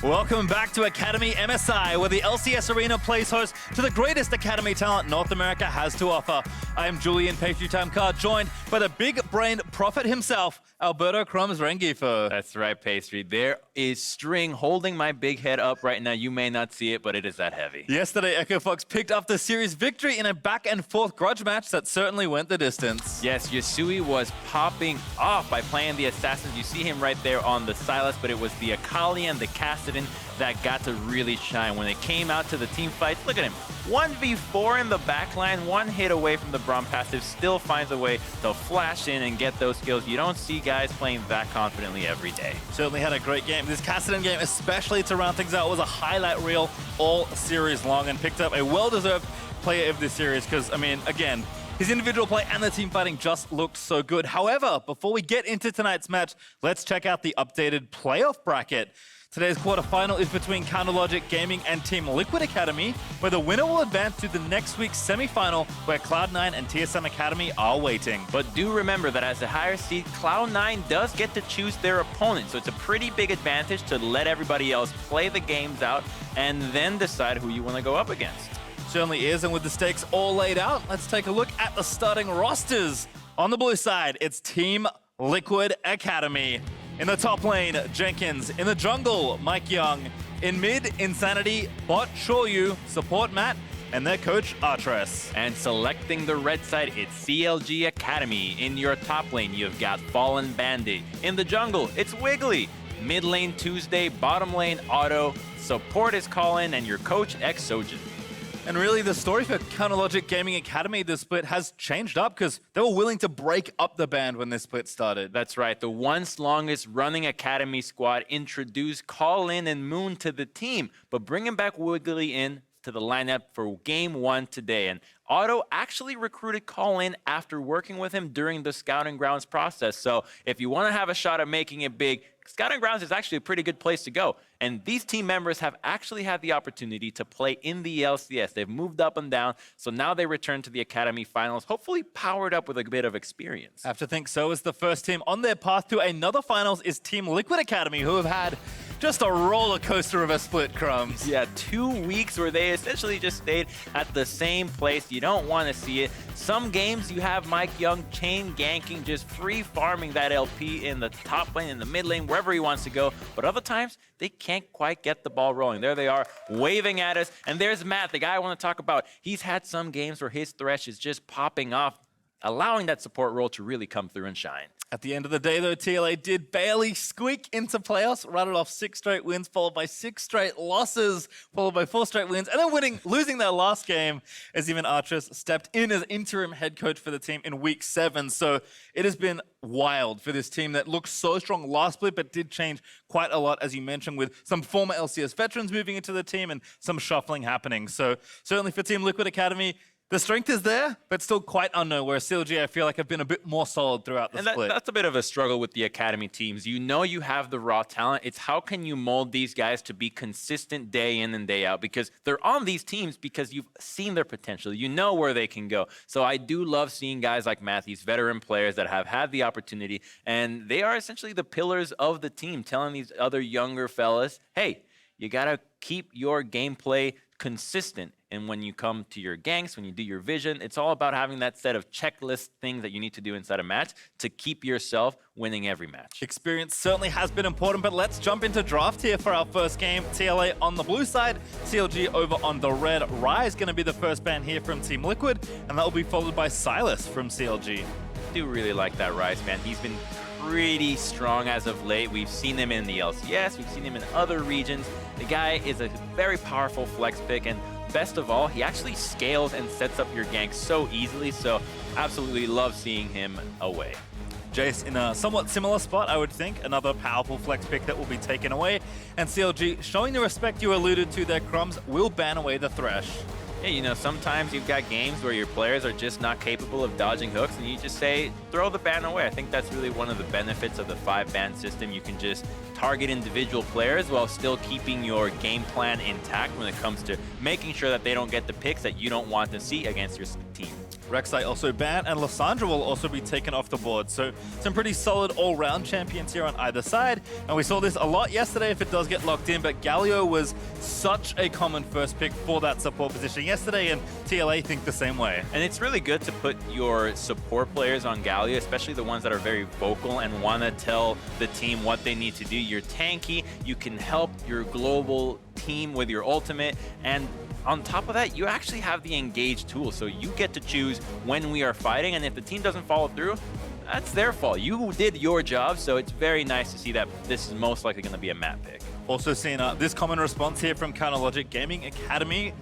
Welcome back to Academy MSI, where the LCS Arena plays host to the greatest Academy talent North America has to offer. I am Julian Pastry Time Card, joined by the big-brained prophet himself, Alberto Crumbs Rengifo. That's right, Pastry. There is string holding my big head up right now. You may not see it, but it is that heavy. Yesterday, Echo Fox picked up the series victory in a back-and-forth grudge match that certainly went the distance. Yes, Yasui was popping off by playing the Assassins. You see him right there on the Silas, but it was the Akali and the Kassadin that got to really shine. When it came out to the team fights, look at him. 1v4 in the backline, one hit away from the Braum passive, still finds a way to flash in and get those kills. You don't see guys playing that confidently every day. Certainly had a great game. This Kassadin game, especially to round things out, was a highlight reel all series long and picked up a well-deserved player of this series because, I mean, again, his individual play and the team fighting just looked so good. However, before we get into tonight's match, let's check out the updated playoff bracket. Today's quarterfinal is between Counterlogic Gaming and Team Liquid Academy, where the winner will advance to the next week's semifinal, where Cloud9 and TSM Academy are waiting. But do remember that as a higher seed, Cloud9 does get to choose their opponent, so it's a pretty big advantage to let everybody else play the games out and then decide who you want to go up against. Certainly is, and with the stakes all laid out, let's take a look at the starting rosters. On the blue side, it's Team Liquid Academy. In the top lane, Jenkins. In the jungle, Mike Young. In mid, Insanity, bot Shoryu, support Matt, and their coach, Artress. And selecting the red side, it's CLG Academy. In your top lane, you've got Fallen Bandit. In the jungle, it's Wiggly. Mid lane, Tuesday. Bottom lane, Otto. Support is Colin, and your coach, Exogen. And really, the story for Counterlogic Gaming Academy this split has changed up because they were willing to break up the band when this split started. That's right. The once longest running Academy squad introduced Colin and Moon to the team, but bringing back Wiggly in to the lineup for game one today. And Otto actually recruited Colin after working with him during the Scouting Grounds process. So if you want to have a shot at making it big, Scouting Grounds is actually a pretty good place to go. And these team members have actually had the opportunity to play in the LCS. They've moved up and down, so now they return to the Academy Finals, hopefully powered up with a bit of experience. I have to think so as the first team on their path to another finals is Team Liquid Academy, who have had just a roller coaster of a split, Crumbs. Yeah, 2 weeks where they essentially just stayed at the same place. You don't want to see it. Some games you have Mike Young chain ganking, just free farming that LP in the top lane, in the mid lane, wherever he wants to go. But other times, they can't quite get the ball rolling. There they are, waving at us. And there's Matt, the guy I want to talk about. He's had some games where his thresh is just popping off, allowing that support role to really come through and shine. At the end of the day, though, TLA did barely squeak into playoffs, rattled off 6 straight wins, followed by 6 straight losses, followed by 4 straight wins, and then losing their last game as even Artress stepped in as interim head coach for the team in week 7. So it has been wild for this team that looked so strong last split, but did change quite a lot, as you mentioned, with some former LCS veterans moving into the team and some shuffling happening. So certainly for Team Liquid Academy, the strength is there, but still quite unknown, whereas CLG, I feel like, have been a bit more solid throughout the split. That's a bit of a struggle with the Academy teams. You know you have the raw talent. It's how can you mold these guys to be consistent day in and day out, because they're on these teams because you've seen their potential. You know where they can go. So I do love seeing guys like Matt, these veteran players that have had the opportunity, and they are essentially the pillars of the team, telling these other younger fellas, hey, you got to keep your gameplay consistent. And when you come to your ganks, when you do your vision, it's all about having that set of checklist things that you need to do inside a match to keep yourself winning every match. Experience certainly has been important, but let's jump into draft here for our first game. TLA on the blue side, CLG over on the red. Rai going to be the first ban here from Team Liquid, and that will be followed by Silas from CLG. I do really like that Rise, man. He's been pretty strong as of late. We've seen him in the LCS, we've seen him in other regions. The guy is a very powerful flex pick, and best of all, he actually scales and sets up your gank so easily, so absolutely love seeing him away. Jace in a somewhat similar spot, I would think. Another powerful flex pick that will be taken away. And CLG, showing the respect you alluded to there, Crumbs, will ban away the Thresh. Yeah, you know, sometimes you've got games where your players are just not capable of dodging hooks, and you just say, throw the ban away. I think that's really one of the benefits of the 5-ban system. You can just target individual players while still keeping your game plan intact when it comes to making sure that they don't get the picks that you don't want to see against your team. Rek'Sai also banned, and Lissandra will also be taken off the board. So some pretty solid all-round champions here on either side. And we saw this a lot yesterday if it does get locked in, but Galio was such a common first pick for that support position yesterday, and TLA think the same way. And it's really good to put your support players on Galio, especially the ones that are very vocal and want to tell the team what they need to do. You're tanky, you can help your global team with your ultimate, and on top of that, you actually have the engage tool, so you get to choose when we are fighting, and if the team doesn't follow through, that's their fault. You did your job, so it's very nice to see that this is most likely going to be a map pick. Also seeing this common response here from Counterlogic Gaming Academy.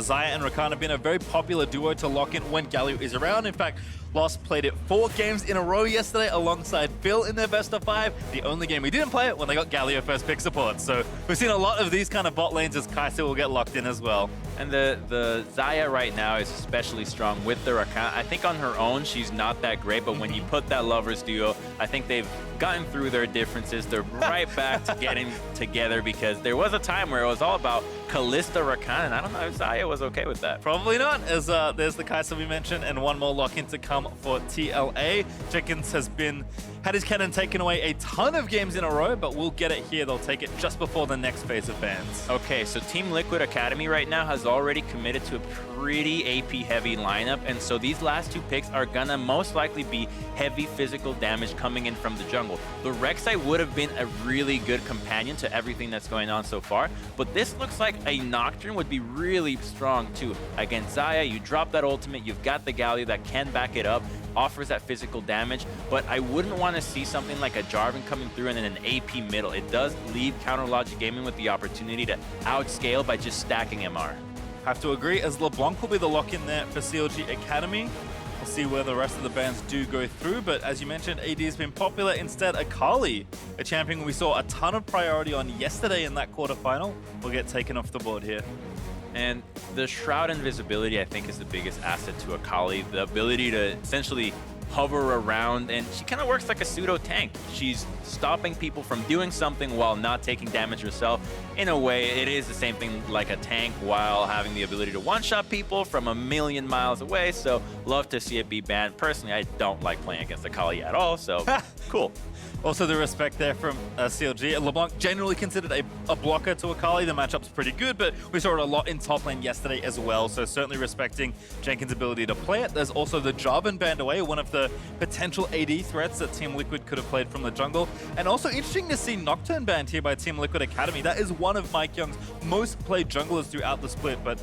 Zaya and Rakan have been a very popular duo to lock in when Galio is around. In fact, Lost played it 4 games in a row yesterday alongside Phil in their best of 5. The only game we didn't play it when they got Galio first pick support. So we've seen a lot of these kind of bot lanes as Kai'Sa will get locked in as well. And the Zaya right now is especially strong with the Rakan. I think on her own, she's not that great, but when you put that lovers duo, I think they've gotten through their differences. They're right back to getting together, because there was a time where it was all about Kalista Rakan, and I don't know if Zaya was okay with that. Probably not, as there's the Kai'Sa we mentioned, and one more lock-in to come for TLA. Jenkins has had his cannon taken away a ton of games in a row, but we'll get it here. They'll take it just before the next phase of bans. Okay, so Team Liquid Academy right now has already committed to a pretty AP-heavy lineup, and so these last 2 picks are gonna most likely be heavy physical damage coming in from the jungle. The Rek'Sai would have been a really good companion to everything that's going on so far, but this looks like a Nocturne would be really strong too. Against Zaya, you drop that ultimate, you've got the Galio that can back it up, offers that physical damage, but I wouldn't want to see something like a Jarvan coming through and then an AP middle. It does leave Counterlogic Gaming with the opportunity to outscale by just stacking MR. Have to agree, as LeBlanc will be the lock-in there for CLG Academy. We'll see where the rest of the bans do go through, but as you mentioned, AD has been popular. Instead, Akali, a champion we saw a ton of priority on yesterday in that quarterfinal, will get taken off the board here. And the Shroud Invisibility, I think, is the biggest asset to Akali. The ability to essentially hover around, and she kind of works like a pseudo tank. She's stopping people from doing something while not taking damage herself. In a way, it is the same thing like a tank while having the ability to one-shot people from a million miles away. So love to see it be banned. Personally, I don't like playing against Akali at all, so cool. Also the respect there from CLG. LeBlanc generally considered a blocker to Akali. The matchup's pretty good, but we saw it a lot in top lane yesterday as well, so certainly respecting Jenkins' ability to play it. There's also the Jarvan banned away, one of the potential AD threats that Team Liquid could have played from the jungle. And also interesting to see Nocturne banned here by Team Liquid Academy. That is one of Mike Young's most played junglers throughout the split, but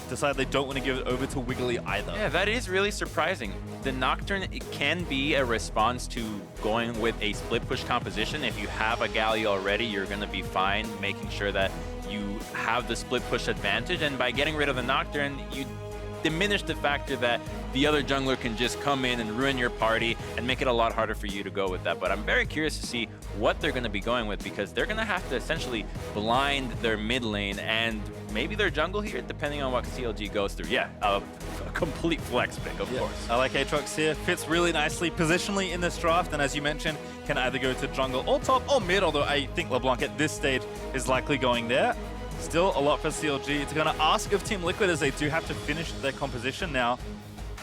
decide they don't want to give it over to Wiggly either. Yeah, that is really surprising. The Nocturne, it can be a response to going with a split push composition. If you have a Galio already, you're going to be fine making sure that you have the split push advantage. And by getting rid of the Nocturne, you diminish the factor that the other jungler can just come in and ruin your party and make it a lot harder for you to go with that. But I'm very curious to see what they're going to be going with, because they're going to have to essentially blind their mid lane and maybe their jungle here, depending on what CLG goes through. Yeah, a complete flex pick, of course. I like Aatrox here. Fits really nicely positionally in this draft, and as you mentioned, can either go to jungle or top or mid, although I think LeBlanc at this stage is likely going there. Still a lot for CLG. It's going to ask of Team Liquid, as they do have to finish their composition now.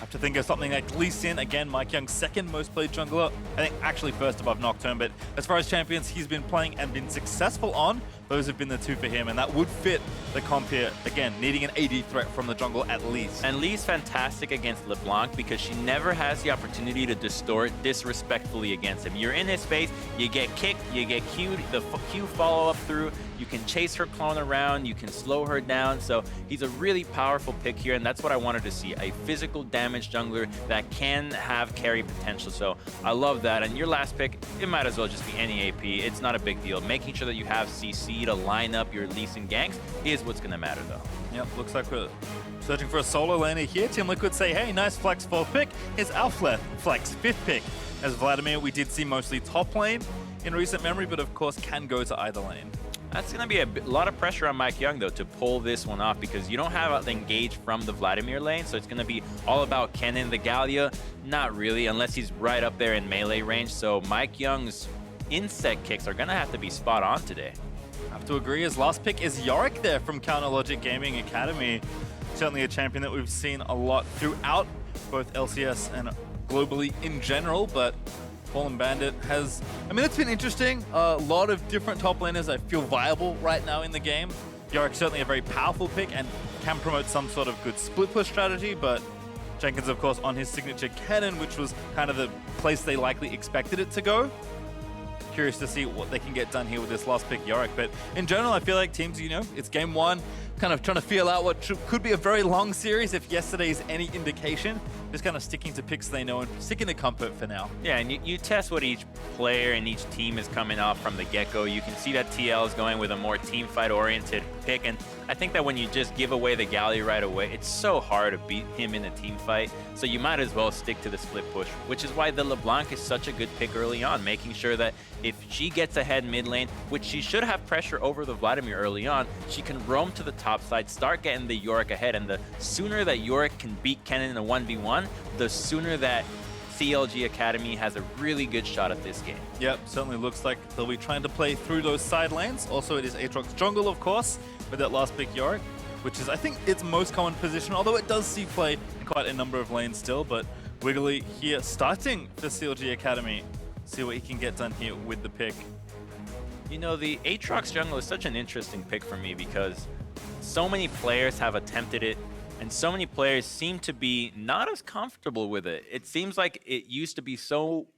Have to think of something like Lee Sin. Again, Mike Young's second most played jungler. I think actually first above Nocturne, but as far as champions he's been playing and been successful on, those have been the 2 for him, and that would fit the comp here. Again, needing an AD threat from the jungle at least. And Lee's fantastic against LeBlanc because she never has the opportunity to distort disrespectfully against him. You're in his face, you get kicked, you get Q'd, the Q follow-up through, you can chase her clone around, you can slow her down. So he's a really powerful pick here, and that's what I wanted to see, a physical damage jungler that can have carry potential. So I love that. And your last pick, it might as well just be any AP. It's not a big deal. Making sure that you have CC to line up your Lee Sin ganks is what's going to matter, though. Yep, looks like we're searching for a solo laner here. Team Liquid say, hey, nice flex 4th pick. Here's our flex 5th pick. As Vladimir, we did see mostly top lane in recent memory, but of course can go to either lane. That's going to be a lot of pressure on Mike Young, though, to pull this one off because you don't have the engage from the Vladimir lane, so it's going to be all about Kennen. The Gallia, not really, unless he's right up there in melee range. So Mike Young's insect kicks are going to have to be spot on today. I have to agree. His last pick is Yorick there from Counter Logic Gaming Academy. Certainly a champion that we've seen a lot throughout both LCS and globally in general, but Fallen Bandit has, I mean, it's been interesting. A lot of different top laners I feel viable right now in the game. Yorick's certainly a very powerful pick and can promote some sort of good split push strategy, but Jenkins, of course, on his signature cannon, which was kind of the place they likely expected it to go. Curious to see what they can get done here with this last pick, Yorick. But in general, I feel like teams, you know, it's game one, kind of trying to feel out what could be a very long series if yesterday is any indication. Just kind of sticking to picks they know and sticking to comfort for now. Yeah, and you test what each player and each team is coming off from the get-go. You can see that TL is going with a more team fight-oriented pick, and I think that when you just give away the Gallia right away, it's so hard to beat him in a team fight, so you might as well stick to the split push, which is why the LeBlanc is such a good pick early on, making sure that if she gets ahead mid lane, which she should have pressure over the Vladimir early on, she can roam to the top side, start getting the Yorick ahead, and the sooner that Yorick can beat Kennen in a 1v1, the sooner that CLG Academy has a really good shot at this game. Yep, certainly looks like they'll be trying to play through those side lanes. Also, it is Aatrox's jungle, of course, with that last pick Yorick, which is, I think, its most common position, although it does see play in quite a number of lanes still. But Wiggly here starting for CLG Academy. See what he can get done here with the pick. You know, the Aatrox jungle is such an interesting pick for me because so many players have attempted it, and so many players seem to be not as comfortable with it. It seems like it used to be so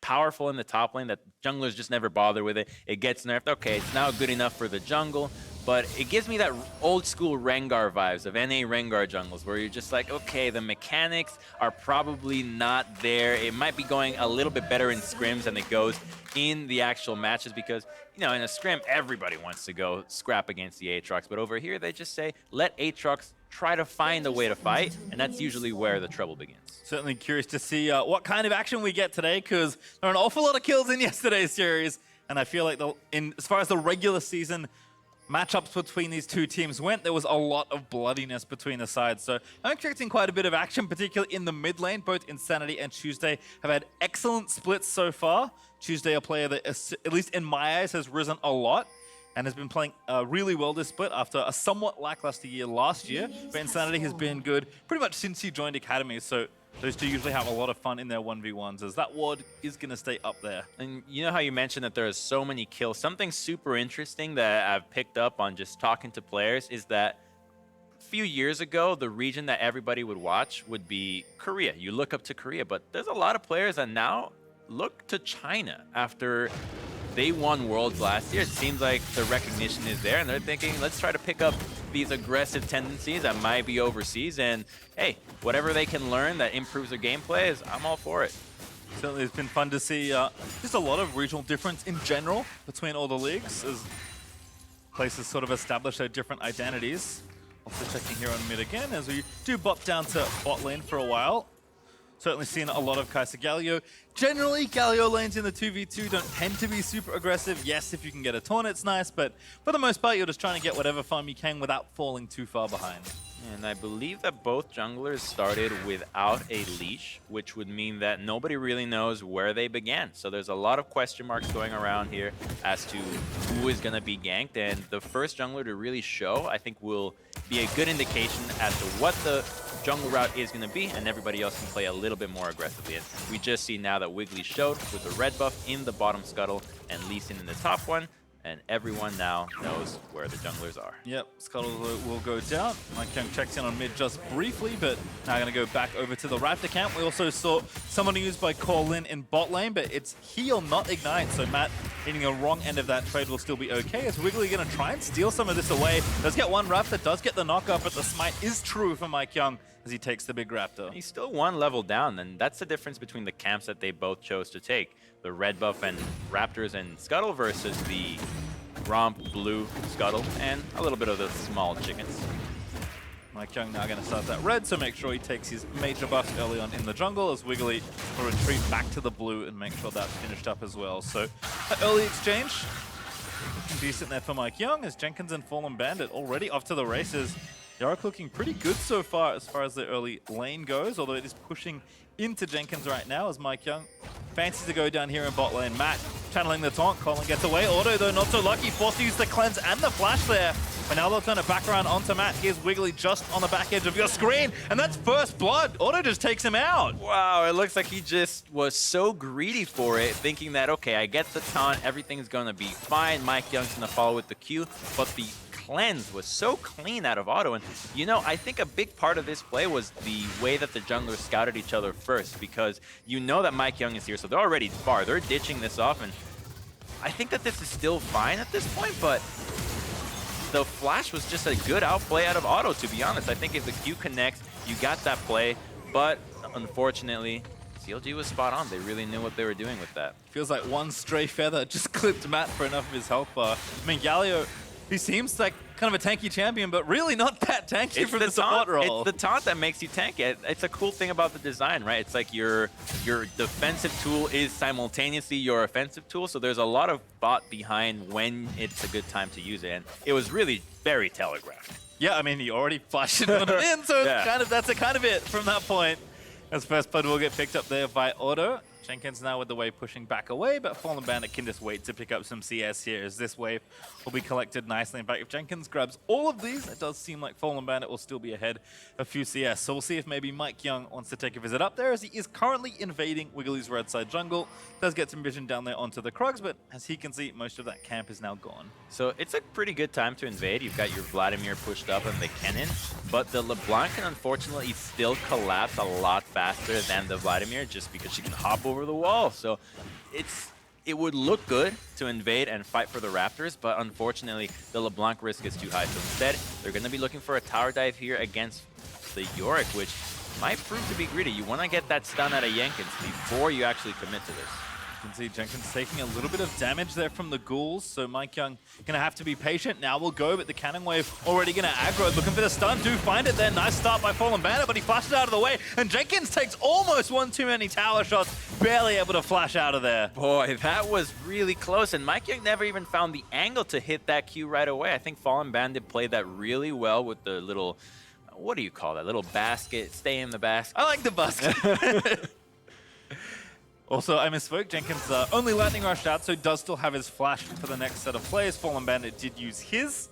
powerful in the top lane that junglers just never bother with it. It gets nerfed. Okay, it's now good enough for the jungle, but it gives me that old school Rengar vibes of NA Rengar jungles where you're just like, okay, the mechanics are probably not there. It might be going a little bit better in scrims than it goes in the actual matches because, you know, in a scrim, everybody wants to go scrap against the Aatrox, but over here they just say, let Aatrox try to find a way to fight, and that's usually where the trouble begins. Certainly curious to see what kind of action we get today, because there are an awful lot of kills in yesterday's series, and I feel like as far as the regular season matchups between these two teams went, there was a lot of bloodiness between the sides. So I'm expecting quite a bit of action, particularly in the mid lane. Both Insanity and Tuesday have had excellent splits so far. Tuesday, a player that, at least in my eyes, has risen a lot and has been playing really well this split after a somewhat lackluster year last year. But Insanity has been good pretty much since he joined Academy. So those two usually have a lot of fun in their 1v1s, as that ward is going to stay up there. And you know how you mentioned that there are so many kills? Something super interesting that I've picked up on just talking to players is that a few years ago, the region that everybody would watch would be Korea. You look up to Korea, but there's a lot of players that now look to China after they won Worlds last year. It seems like the recognition is there, and they're thinking, let's try to pick up these aggressive tendencies that might be overseas, and hey, whatever they can learn that improves their gameplay, I'm all for it. Certainly it's been fun to see just a lot of regional difference in general between all the leagues as places sort of establish their different identities. Also checking here on mid again as we do bop down to bot lane for a while. Certainly seen a lot of Kaiser Galio. Generally, Galio lanes in the 2v2 don't tend to be super aggressive. Yes, if you can get a taunt, it's nice, but for the most part, you're just trying to get whatever farm you can without falling too far behind. And I believe that both junglers started without a leash, which would mean that nobody really knows where they began. So there's a lot of question marks going around here as to who is going to be ganked. And the first jungler to really show, I think, will be a good indication as to what the jungle route is going to be, and everybody else can play a little bit more aggressively. And we just see now that Wiggly showed with the red buff in the bottom scuttle and Lee Sin in the top one. And everyone now knows where the junglers are. Yep, Scuttle will go down. Mike Young checks in on mid just briefly, but now going to go back over to the Raptor camp. We also saw someone used by Corlin in bot lane, but it's heal, not ignite. So Matt hitting a wrong end of that trade will still be okay. Is Wiggly going to try and steal some of this away? Does get one Raptor, does get the knockup, but the smite is true for Mike Young as he takes the big Raptor. He's still one level down, and that's the difference between the camps that they both chose to take. The red buff and Raptors and Scuttle versus the Romp, Blue, Scuttle, and a little bit of the small chickens. Mike Young now going to start that red, so make sure he takes his major buffs early on in the jungle as Wiggly will retreat back to the blue and make sure that's finished up as well. So, an early exchange Looking decent there for Mike Young as Jenkins and Fallen Bandit already off to the races. Yarok looking pretty good so far as the early lane goes, although it is pushing into Jenkins right now as Mike Young fancies to go down here in bot lane. Matt channeling the taunt, Colin gets away. Auto though not so lucky, forced to use the cleanse and the flash there. But now they'll turn it back around onto Matt. Here's Wiggly just on the back edge of your screen, and that's first blood. Auto just takes him out. Wow, it looks like he just was so greedy for it, thinking that, okay, I get the taunt, everything's gonna be fine. Mike Young's gonna follow with the Q, but the cleanse was so clean out of Auto. And, you know, I think a big part of this play was the way that the junglers scouted each other first, because you know that Mike Young is here, so they're already far. They're ditching this off, and I think that this is still fine at this point, but the flash was just a good outplay out of Auto, to be honest. I think if the Q connects, you got that play, but unfortunately, CLG was spot on. They really knew what they were doing with that. Feels like one stray feather just clipped Matt for enough of his health bar. I mean, Galio, he seems like kind of a tanky champion, but really not that tanky from the support role. It's the taunt that makes you tanky. It's a cool thing about the design, right? It's like your defensive tool is simultaneously your offensive tool, so there's a lot of thought behind when it's a good time to use it, and it was really very telegraphed. Yeah, I mean, he already flashed it in, so yeah. That's kind of it from that point. As first blood will get picked up there by Auto. Jenkins now with the wave pushing back away, but Fallen Bandit can just wait to pick up some CS here as this wave will be collected nicely. In fact, if Jenkins grabs all of these, it does seem like Fallen Bandit will still be ahead a few CS. So we'll see if maybe Mike Young wants to take a visit up there as he is currently invading Wiggly's red side jungle. Does get some vision down there onto the Krugs, but as he can see, most of that camp is now gone. So it's a pretty good time to invade. You've got your Vladimir pushed up and the Kennen, but the LeBlanc can unfortunately still collapse a lot faster than the Vladimir just because she can hop over the wall. So it would look good to invade and fight for the Raptors, but unfortunately the LeBlanc risk is too high. So instead, they're going to be looking for a tower dive here against the Yorick, which might prove to be greedy. You want to get that stun out of Jenkins before you actually commit to this. You can see Jenkins taking a little bit of damage there from the ghouls, so Mike Young gonna have to be patient. Now we'll go, but the cannon wave already gonna aggro. Looking for the stun, do find it there. Nice start by Fallen Bandit, but he flashes out of the way, and Jenkins takes almost one too many tower shots, barely able to flash out of there. Boy, that was really close, and Mike Young never even found the angle to hit that Q right away. I think Fallen Bandit played that really well with the little, what do you call that, little basket, stay in the basket. I like the basket. Also, I misspoke. Jenkins only lightning rushed out, so does still have his flash for the next set of plays. Fallen Bandit did use his,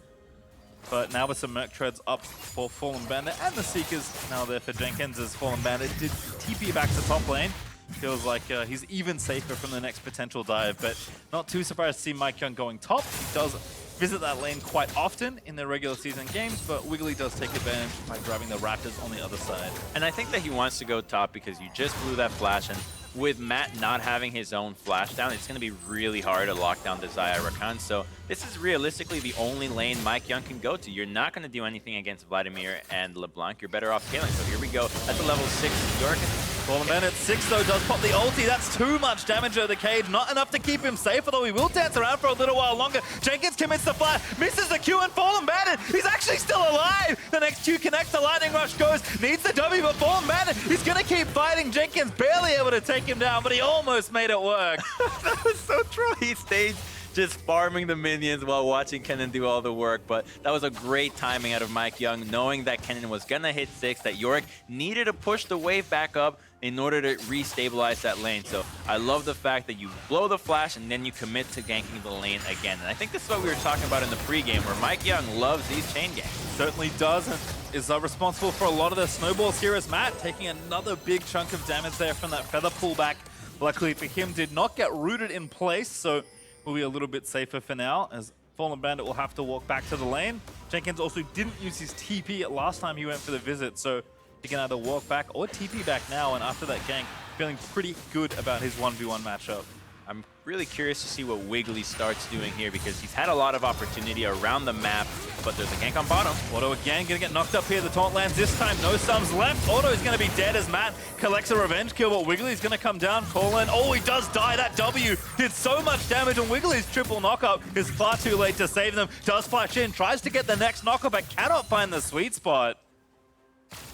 but now with some Merc Treads up for Fallen Bandit and the Seekers now there for Jenkins as Fallen Bandit did TP back to top lane. Feels like he's even safer from the next potential dive, but not too surprised to see Mike Young going top. He does visit that lane quite often in their regular season games, but Wiggly does take advantage by grabbing the Raptors on the other side. And I think that he wants to go top because you just blew that flash, and with Matt not having his own flash down, it's going to be really hard to lock down the Xayah Rakan. So this is realistically the only lane Mike Young can go to. You're not going to do anything against Vladimir and LeBlanc. You're better off killing. So here we go. That's a level 6 York. Fallen Bandit 6 though does pop the ulti. That's too much damage over the cage. Not enough to keep him safe, although he will dance around for a little while longer. Jenkins commits the flash, misses the Q, and Fallen Bandit, he's actually still alive. The next Q connects, the lightning rush goes, needs the W, but Fallen Bandit, he's gonna keep fighting. Jenkins barely able to take him down, but he almost made it work. That was so true. He stayed just farming the minions while watching Kennen do all the work, but that was a great timing out of Mike Young, knowing that Kennen was gonna hit 6, that Yorick needed to push the wave back up in order to re-stabilize that lane. So I love the fact that you blow the flash and then you commit to ganking the lane again. And I think this is what we were talking about in the pregame, where Mike Young loves these chain ganks. Certainly does, and is responsible for a lot of the snowballs here as Matt taking another big chunk of damage there from that feather pullback. Luckily for him, did not get rooted in place, so will be a little bit safer for now, as Fallen Bandit will have to walk back to the lane. Jenkins also didn't use his TP last time he went for the visit, so he can either walk back or TP back now, and after that gank, feeling pretty good about his 1v1 matchup. I'm really curious to see what Wiggly starts doing here, because he's had a lot of opportunity around the map, but there's a gank on bottom. Auto again gonna get knocked up here. The taunt lands this time. No sums left. Auto is gonna be dead as Matt collects a revenge kill, but Wiggly's gonna come down. Colin, oh, he does die. That W did so much damage, and Wiggly's triple knockup is far too late to save them. Does flash in, tries to get the next knockup, but cannot find the sweet spot.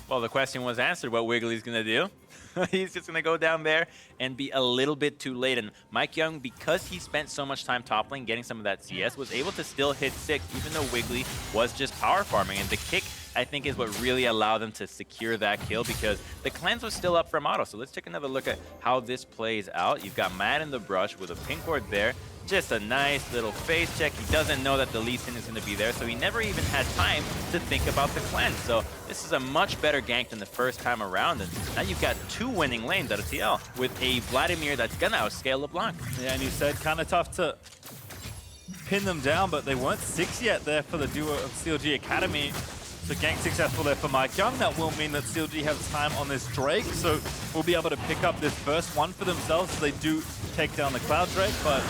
Well, the question was answered, what Wiggly's gonna do. He's just going to go down there and be a little bit too late. And Mike Young, because he spent so much time top lane getting some of that CS, was able to still hit 6, even though Wiggly was just power farming. And the kick, I think, is what really allowed them to secure that kill, because the cleanse was still up from auto. So let's take another look at how this plays out. You've got Matt in the brush with a pink ward there. Just a nice little face check. He doesn't know that the Lee Sin is going to be there, so he never even had time to think about the cleanse. So this is a much better gank than the first time around. And now you've got 2 winning lanes out of TL with a Vladimir that's going to outscale LeBlanc. Yeah, and you said kind of tough to pin them down, but they weren't 6 yet there for the duo of CLG Academy. So gank successful there for Mike Young. That will mean that CLG have time on this Drake, so we'll be able to pick up this first one for themselves as they do take down the Cloud Drake. But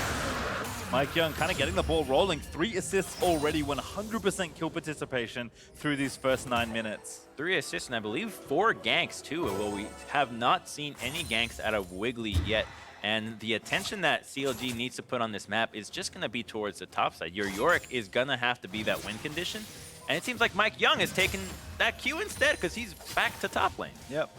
Mike Young kind of getting the ball rolling. 3 assists already, 100% kill participation through these first 9 minutes. 3 assists and I believe 4 ganks too. Well, we have not seen any ganks out of Wiggly yet. And the attention that CLG needs to put on this map is just going to be towards the top side. Your Yorick is going to have to be that win condition. And it seems like Mike Young has taken that Q instead, because he's back to top lane. Yep.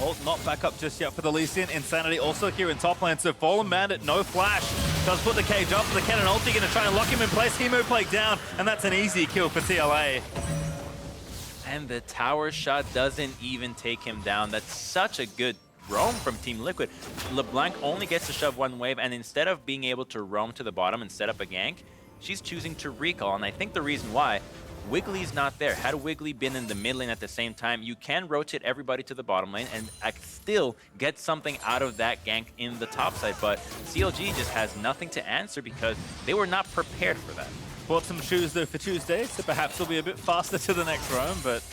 Ult not back up just yet for the Lee Sin. Insanity also here in top lane. So Fallen Bandit, no flash. Does put the cage up for the cannon ulti. Going to try and lock him in place. Hemo Plague down. And that's an easy kill for TLA. And the tower shot doesn't even take him down. That's such a good roam from Team Liquid. LeBlanc only gets to shove 1 wave, and instead of being able to roam to the bottom and set up a gank, she's choosing to recall. And I think the reason why, Wiggly's not there. Had Wiggly been in the mid lane at the same time, you can rotate everybody to the bottom lane and still get something out of that gank in the top side. But CLG just has nothing to answer because they were not prepared for that. Bought some shoes though for Tuesday, so perhaps they'll be a bit faster to the next roam, but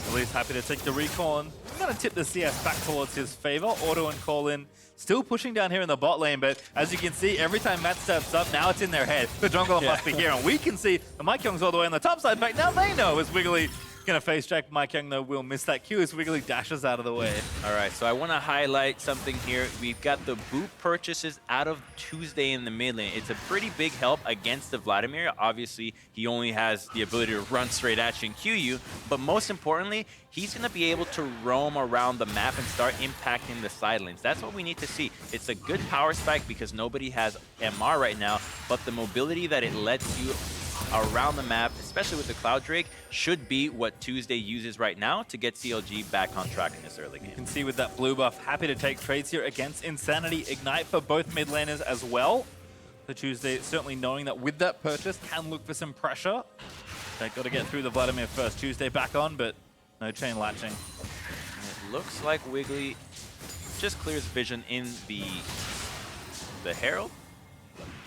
at least happy to take the recall. And I'm going to tip the CS back towards his favor. Auto and call in. Still pushing down here in the bot lane, but as you can see, every time Matt steps up, now it's in their head. The jungle must be here, and we can see the Mike Young's all the way on the top side. In fact, now they know as Wiggly going to face check. Mike Young, though, will miss that Q as Wiggly dashes out of the way. All right, so I want to highlight something here. We've got the boot purchases out of Tuesday in the mid lane. It's a pretty big help against the Vladimir. Obviously, he only has the ability to run straight at you and Q you, but most importantly, he's going to be able to roam around the map and start impacting the side lanes. That's what we need to see. It's a good power spike because nobody has MR right now, but the mobility that it lets you around the map, especially with the Cloud Drake, should be what Tuesday uses right now to get CLG back on track in this early game. You can see with that blue buff, happy to take trades here against Insanity. Ignite for both mid laners as well. The Tuesday certainly knowing that with that purchase can look for some pressure. They've got to get through the Vladimir first. Tuesday back on, but no chain latching. It looks like Wiggly just clears vision in the Herald.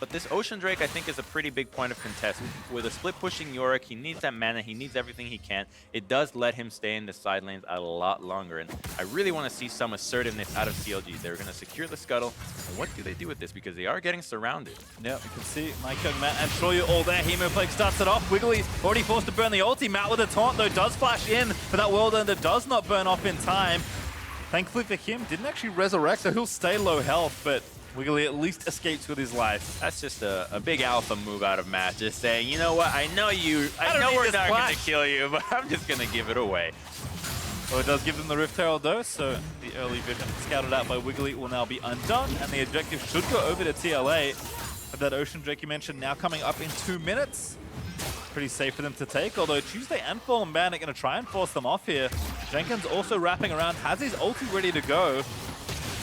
But this Ocean Drake, I think, is a pretty big point of contest. With a split-pushing Yorick, he needs that mana, he needs everything he can. It does let him stay in the side lanes a lot longer, and I really want to see some assertiveness out of CLG. They're going to secure the scuttle, and what do they do with this? Because they are getting surrounded. Yeah, you can see Mike Young, Matt, and Troy all there. Hemo Plague starts it off. Wiggly's already forced to burn the ulti. Matt with a taunt, though, does flash in, but that World Ender does not burn off in time. Thankfully for him, didn't actually resurrect, so he'll stay low health, but Wiggly at least escapes with his life. That's just a big alpha move out of Matt, just saying, you know what, I know we're not going to kill you, but I'm just going to give it away. Well, it does give them the Rift Herald though, so the early vision scouted out by Wiggly will now be undone, and the objective should go over to TLA. But that Ocean Drake you mentioned now coming up in 2 minutes. Pretty safe for them to take, although Tuesday and Fallen Bandit going to try and force them off here. Jenkins also wrapping around, has his ulti ready to go.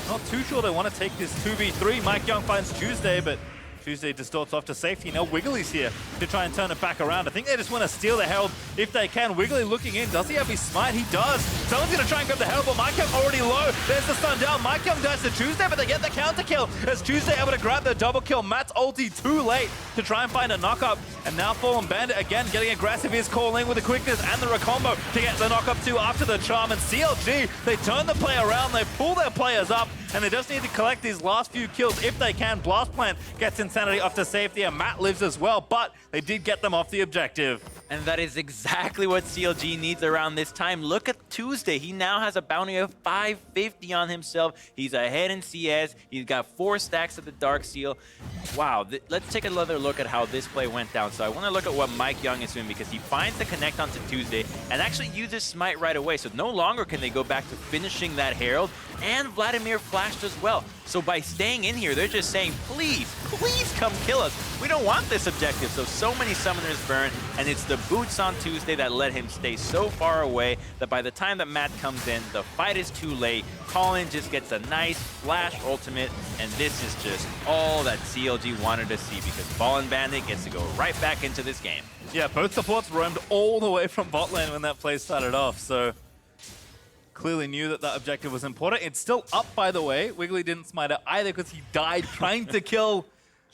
Not too sure they want to take this 2v3. Mike Young finds Tuesday, but Tuesday distorts off to safety. Now Wiggly's here to try and turn it back around. I think they just want to steal the Herald if they can. Wiggly looking in. Does he have his smite? He does. Someone's going to try and grab the Herald, but Mike Young already low. There's the stun down. Mike Young dies to Tuesday, but they get the counter kill as Tuesday able to grab the double kill. Matt's ulti too late to try and find a knock-up. And now Fallen Bandit again getting aggressive. He's calling with the quickness and the recombo to get the knock-up too after the charm. And CLG, they turn the play around. They pull their players up, and they just need to collect these last few kills if they can. Blast Plant gets inside Insanity off to safety, and Matt lives as well, but they did get them off the objective. And that is exactly what CLG needs around this time. Look at Tuesday. He now has a bounty of 550 on himself. He's ahead in CS. He's got 4 stacks of the Dark Seal. Wow. Let's take another look at how this play went down. So I want to look at what Mike Young is doing, because he finds the connect onto Tuesday and actually uses Smite right away. So no longer can they go back to finishing that Herald. And Vladimir flashed as well. So by staying in here, they're just saying, please, please come kill us. We don't want this objective. So many summoners burn, and it's the boots on Tuesday that let him stay so far away that by the time that Matt comes in, the fight is too late. Colin just gets a nice flash ultimate, and this is just all that CLG wanted to see, because Fallen Bandit gets to go right back into this game. Yeah, both supports roamed all the way from bot lane when that play started off, so clearly knew that that objective was important. It's still up, by the way. Wiggly didn't smite it either because he died trying to kill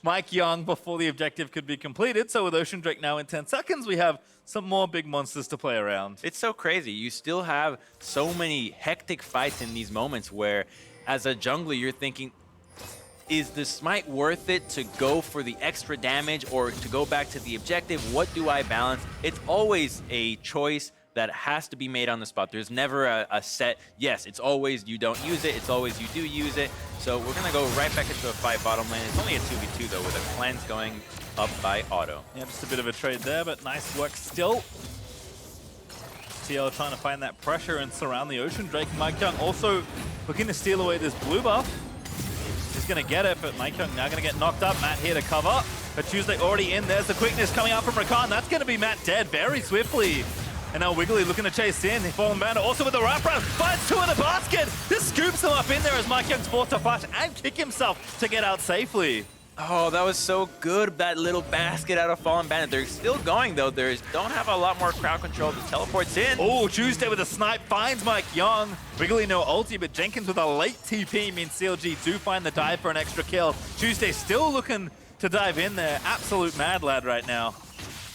Mike Young before the objective could be completed. So with Ocean Drake now in 10 seconds, we have some more big monsters to play around. It's so crazy. You still have so many hectic fights in these moments where, as a jungler, you're thinking, is the smite worth it to go for the extra damage or to go back to the objective? What do I balance? It's always a choice that has to be made on the spot. There's never a set, yes, it's always you don't use it, it's always you do use it. So we're gonna go right back into a fight bottom lane. It's only a 2v2 though, with a cleanse going up by Auto. Yeah, just a bit of a trade there, but nice work still. TL trying to find that pressure and surround the Ocean Drake. Mike Young also looking to steal away this blue buff. He's gonna get it, but Mike Young now gonna get knocked up. Matt here to cover, but Tuesday already in. There's the quickness coming out from Rakan. That's gonna be Matt dead very swiftly. And now Wiggly looking to chase in. Fallen Bandit also with the wraparound. Finds 2 in the basket. This scoops him up in there as Mike Young's forced to flash and kick himself to get out safely. Oh, that was so good, that little basket out of Fallen Bandit. They're still going, though. They don't have a lot more crowd control. The teleport's in. Oh, Tuesday with a snipe finds Mike Young. Wiggly no ulti, but Jenkins with a late TP means CLG do find the dive for an extra kill. Tuesday still looking to dive in there. Absolute mad lad right now.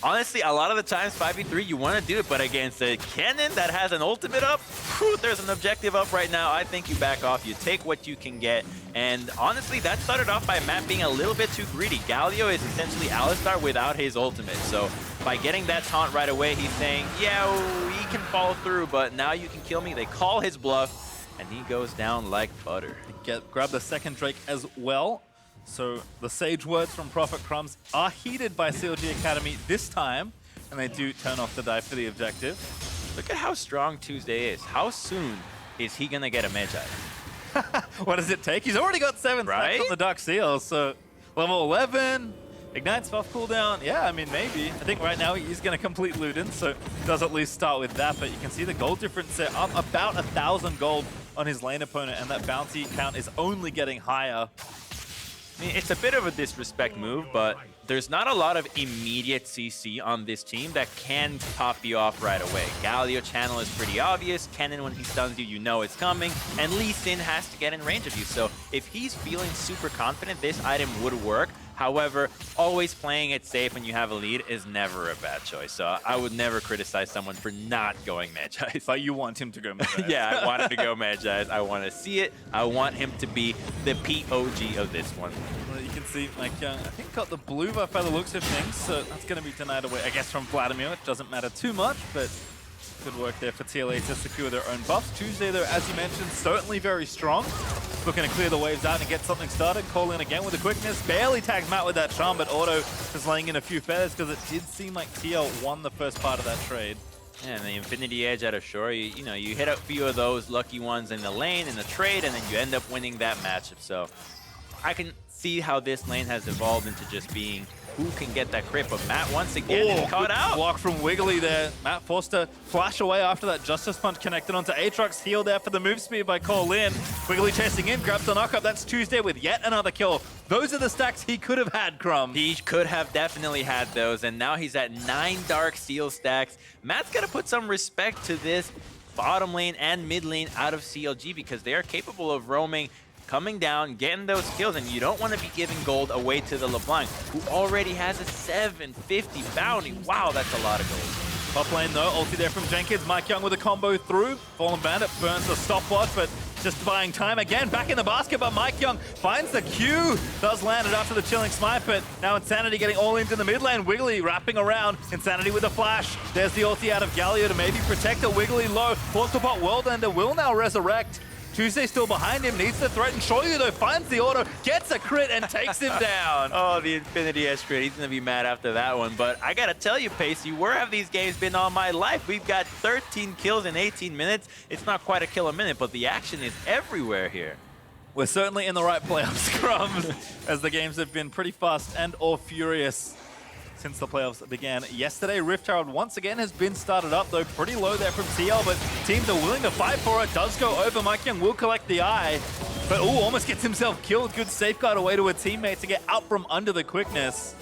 Honestly, a lot of the times, 5v3, you want to do it, but against a cannon that has an ultimate up, whew, there's an objective up right now. I think you back off, you take what you can get, and honestly, that started off by Matt being a little bit too greedy. Galio is essentially Alistar without his ultimate, so by getting that taunt right away, he's saying, yeah, he can follow through, but now you can kill me. They call his bluff, and he goes down like butter. Grab the second Drake as well. So the sage words from Prophet Crumbs are heeded by CLG Academy this time, and they do turn off the dive for the objective. Look at how strong Tuesday is. How soon is he gonna get a mage item? What does it take? He's already got 7 stacks on the Dark Seal, so level 11, Ignite's buff cooldown. Yeah, I mean, maybe. I think right now he's gonna complete Luden, so does at least start with that, but you can see the gold difference there, up about 1,000 gold on his lane opponent, and that bounty count is only getting higher. I mean, it's a bit of a disrespect move, but there's not a lot of immediate CC on this team that can pop you off right away. Galio channel is pretty obvious. Kennen, when he stuns you, you know it's coming. And Lee Sin has to get in range of you. So if he's feeling super confident, this item would work. However, always playing it safe when you have a lead is never a bad choice. So I would never criticize someone for not going Magi. But you want him to go Magi. Yeah, I want him to go Magi. I want to see it. I want him to be the POG of this one. Well, you can see Mike Young, I think, got the blue buff by the looks of things, so that's going to be denied away, I guess, from Vladimir. It doesn't matter too much, but good work there for TLA to secure their own buffs. Tuesday, though, as you mentioned, certainly very strong. Looking to clear the waves out and get something started. Call in again with the quickness. Barely tags Matt with that charm, but Auto is laying in a few feathers because it did seem like TL won the first part of that trade. Yeah, and the Infinity Edge out of Shore, you know, you hit a few of those lucky ones in the lane, in the trade, and then you end up winning that matchup. So I can see how this lane has evolved into just being who can get that crit, but Matt once again is caught out. Block from Wiggly there. Matt forced to flash away after that Justice Punch connected onto Aatrox. Heal there for the move speed by Cole Lin. Wiggly chasing in, grabs the knockup. That's Tuesday with yet another kill. Those are the stacks he could have had, Crumb. He could have definitely had those, and now he's at 9 Dark Seal stacks. Matt's got to put some respect to this bottom lane and mid lane out of CLG because they are capable of roaming, coming down, getting those kills, and you don't want to be giving gold away to the LeBlanc, who already has a 750 bounty. Wow, that's a lot of gold. Top lane though, ulti there from Jenkins. Mike Young with a combo through. Fallen Bandit burns the stopwatch, but just buying time again. Back in the basket, but Mike Young finds the Q. Does land it after the chilling smite, but now Insanity getting all into the mid lane. Wiggly wrapping around. Insanity with a flash. There's the ulti out of Galio to maybe protect a Wiggly low. Force to pot Worldender will now resurrect. Tuesday still behind him, needs to threaten. Shoyu though finds the auto, gets a crit and takes him down. Oh, the Infinity Edge crit. He's going to be mad after that one. But I got to tell you, Pacey, where have these games been all my life? We've got 13 kills in 18 minutes. It's not quite a kill a minute, but the action is everywhere here. We're certainly in the right playoff scrums as the games have been pretty fast and or furious since the playoffs began yesterday. Rift Herald once again has been started up, though pretty low there from TL, but teams are willing to fight for it. Does go over. Mike Young will collect the eye, but almost gets himself killed. Good safeguard away to a teammate to get out from under the quickness.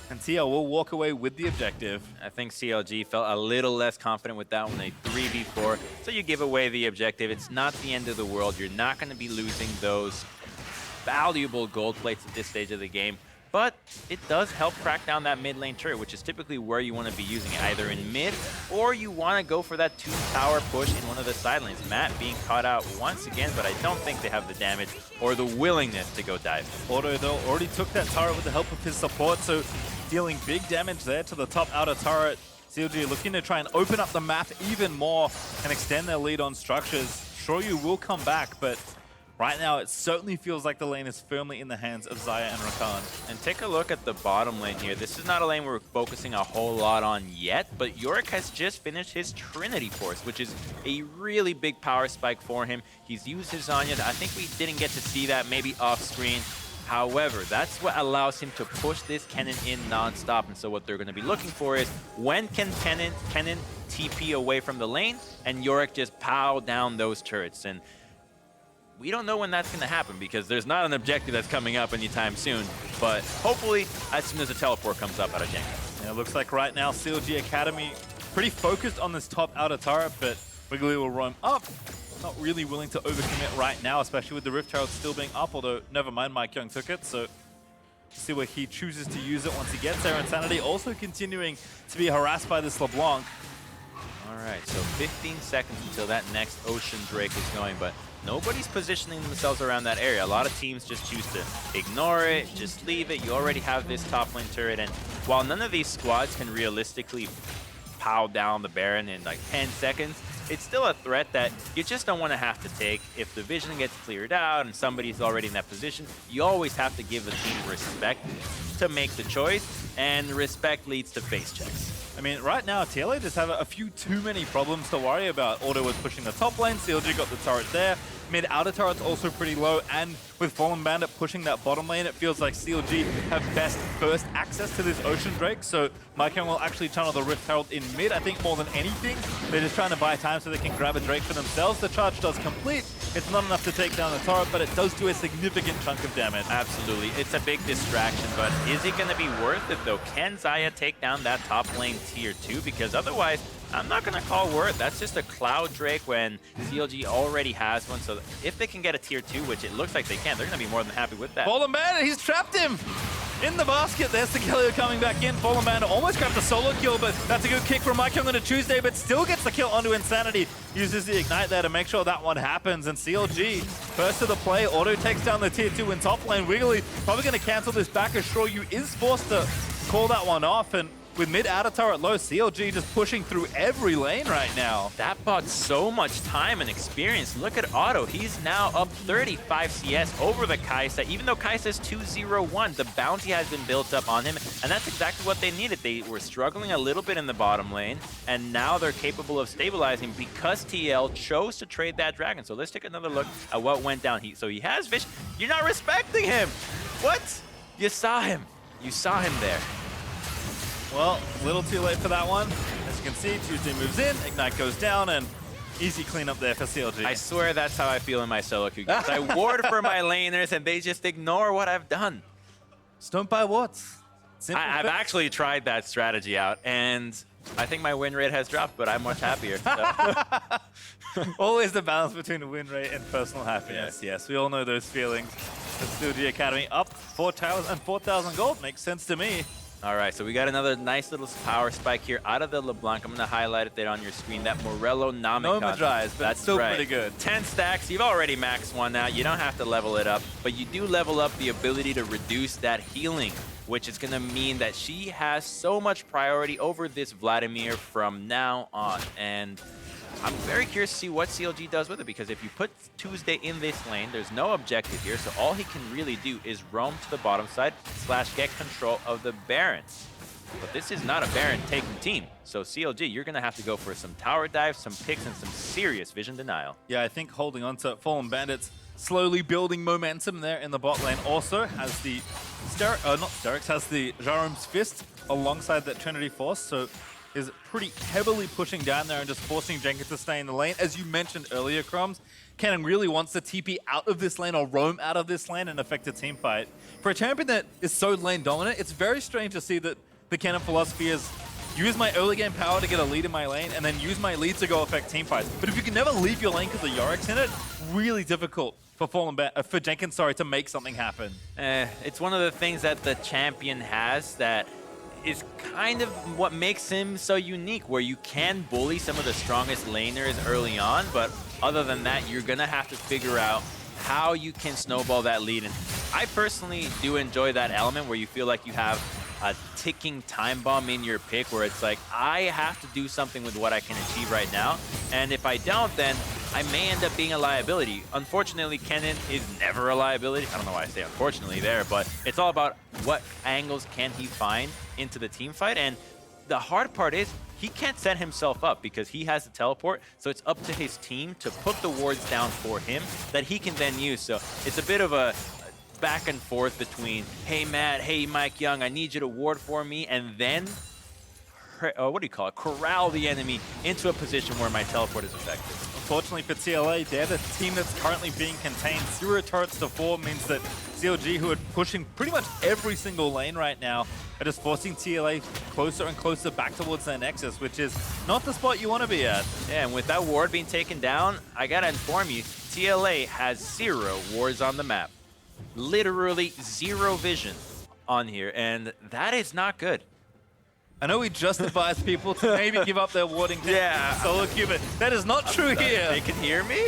And TL will walk away with the objective. I think CLG felt a little less confident with that one. They 3v4, so you give away the objective. It's not the end of the world. You're not going to be losing those valuable gold plates at this stage of the game. But it does help crack down that mid lane turret, which is typically where you want to be using it, either in mid or you want to go for that 2-tower push in one of the side lanes. Matt being caught out once again, but I don't think they have the damage or the willingness to go dive. Auto, though, already took that turret with the help of his support, so dealing big damage there to the top outer turret. CLG looking to try and open up the map even more and extend their lead on structures. Sure, you will come back, but right now, it certainly feels like the lane is firmly in the hands of Xayah and Rakan. And take a look at the bottom lane here. This is not a lane we're focusing a whole lot on yet, but Yorick has just finished his Trinity Force, which is a really big power spike for him. He's used his Zanya. I think we didn't get to see that maybe off screen. However, that's what allows him to push this Kennen in non-stop. And so what they're going to be looking for is when can Kennen TP away from the lane and Yorick just pow down those turrets. And we don't know when that's going to happen because there's not an objective that's coming up anytime soon. But hopefully, as soon as the teleport comes up out of Jenkins. Yeah, it looks like right now CLG Academy pretty focused on this top outer turret, but Wiggly will roam up. Not really willing to overcommit right now, especially with the Rift Herald still being up, although never mind, Mike Young took it, so see where he chooses to use it once he gets there. Insanity also continuing to be harassed by this LeBlanc. All right, so 15 seconds until that next Ocean Drake is going, but nobody's positioning themselves around that area. A lot of teams just choose to ignore it, just leave it. You already have this top lane turret, and while none of these squads can realistically pow down the Baron in like 10 seconds, it's still a threat that you just don't want to have to take. If the vision gets cleared out and somebody's already in that position, you always have to give the team respect to make the choice, and respect leads to face checks. I mean, right now, TLA just have a few too many problems to worry about. Auto was pushing the top lane, CLG got the turret there. Mid-outer turret's also pretty low, and with Fallen Bandit pushing that bottom lane, it feels like CLG have best first access to this Ocean Drake, so Mike Young will actually channel the Rift Herald in mid. I think more than anything, they're just trying to buy time so they can grab a Drake for themselves. The charge does complete. It's not enough to take down the turret, but it does do a significant chunk of damage. Absolutely. It's a big distraction, but is it going to be worth it, though? Can Xayah take down that top lane tier 2? Because otherwise, I'm not going to call worth. That's just a Cloud Drake when CLG already has one. So if they can get a tier 2, which it looks like they can, they're going to be more than happy with that. Fallen Bandit, he's trapped him in the basket. There's the Galio coming back in. Fallen Bandit almost grabbed a solo kill, but that's a good kick from Mike Young on a Tuesday, but still gets the kill onto Insanity. Uses the Ignite there to make sure that one happens. And CLG, first to the play, Auto takes down the tier 2 in top lane. Wiggly probably going to cancel this back as Shoryu is forced to call that one off. And with mid-outer turret low, CLG just pushing through every lane right now. That bought so much time and experience. Look at Otto. He's now up 35 CS over the Kai'Sa. Even though Kai'Sa's 2-0-1, the bounty has been built up on him, and that's exactly what they needed. They were struggling a little bit in the bottom lane, and now they're capable of stabilizing because TL chose to trade that dragon. So let's take another look at what went down. So he has vision. You're not respecting him. What? You saw him. You saw him there. Well, a little too late for that one. As you can see, Tuesday moves in, Ignite goes down, and easy cleanup there for CLG. I swear that's how I feel in my solo queue games. I ward for my laners, and they just ignore what I've done. Just don't buy wards. I've actually tried that strategy out, and I think my win rate has dropped, but I'm much happier. So. Always the balance between the win rate and personal happiness. Yes, we all know those feelings. The CLG Academy up 4 towers and 4,000 gold. Makes sense to me. All right, so we got another nice little power spike here out of the LeBlanc. I'm going to highlight it there on your screen. That Morello Namicon. No Madrize, but that's still right. pretty good. 10 stacks. You've already maxed one out. You don't have to level it up, but you do level up the ability to reduce that healing, which is going to mean that she has so much priority over this Vladimir from now on. And I'm very curious to see what CLG does with it, because if you put Tuesday in this lane, there's no objective here, so all he can really do is roam to the bottom side / get control of the Baron. But this is not a Baron taking team, so CLG, you're going to have to go for some tower dives, some picks, and some serious vision denial. Yeah, I think holding on to Fallen Bandits, slowly building momentum there in the bot lane. Also has the has the Jarome's Fist alongside that Trinity Force, so is pretty heavily pushing down there and just forcing Jenkins to stay in the lane. As you mentioned earlier, Crumbs, Cannon really wants to TP out of this lane or roam out of this lane and affect a team fight. For a champion that is so lane dominant, it's very strange to see that the Cannon philosophy is use my early game power to get a lead in my lane and then use my lead to go affect team fights. But if you can never leave your lane because the Yorick's in it, really difficult for Jenkins, to make something happen. It's one of the things that the champion has that is kind of what makes him so unique, where you can bully some of the strongest laners early on, but other than that, you're gonna have to figure out how you can snowball that lead. And I personally do enjoy that element where you feel like you have a ticking time bomb in your pick, where it's like, I have to do something with what I can achieve right now, and if I don't, then I may end up being a liability. Unfortunately, Kennen is never a liability. I don't know why I say unfortunately there, but it's all about what angles can he find into the team fight. And the hard part is he can't set himself up because he has the teleport, so it's up to his team to put the wards down for him that he can then use. So it's a bit of a back and forth between, hey Matt, hey Mike Young, I need you to ward for me, and then corral the enemy into a position where my teleport is effective. Unfortunately for TLA, they're the team that's currently being contained. 0 turrets to 4 means that CLG, who are pushing pretty much every single lane right now, are just forcing TLA closer and closer back towards their nexus, which is not the spot you want to be at. Yeah, and with that ward being taken down, I gotta inform you, TLA has 0 wards on the map. Literally 0 vision on here, and that is not good. I know we just advised people to maybe give up their warding solo queue, but that is not true here. They can hear me?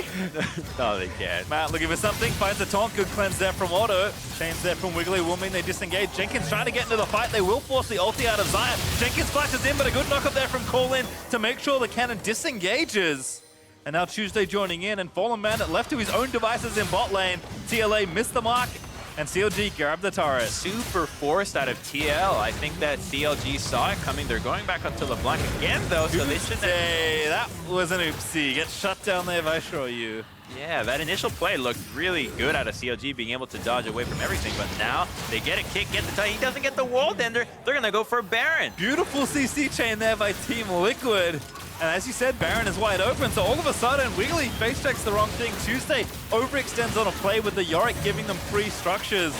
No, they can't. Matt looking for something, finds a taunt, good cleanse there from Otto. Chains there from Wiggly will mean they disengage. Jenkins trying to get into the fight. They will force the ulti out of Zion. Jenkins flashes in, but a good knock-up there from Colin to make sure the cannon disengages. And now Tuesday joining in, and Fallen Bandit left to his own devices in bot lane. TLA missed the mark, and CLG grabbed the turret. Super forced out of TL. I think that CLG saw it coming. They're going back up to LeBlanc again, though, so they shouldn't. That was an oopsie. Get shut down there, Viceroy. Yeah, that initial play looked really good out of CLG, being able to dodge away from everything, but now they get a kick, get the tie. He doesn't get the wall ender. They're going to go for Baron. Beautiful CC chain there by Team Liquid. And as you said, Baron is wide open, so all of a sudden, Wiggly face checks the wrong thing. Tuesday overextends on a play with the Yorick, giving them free structures.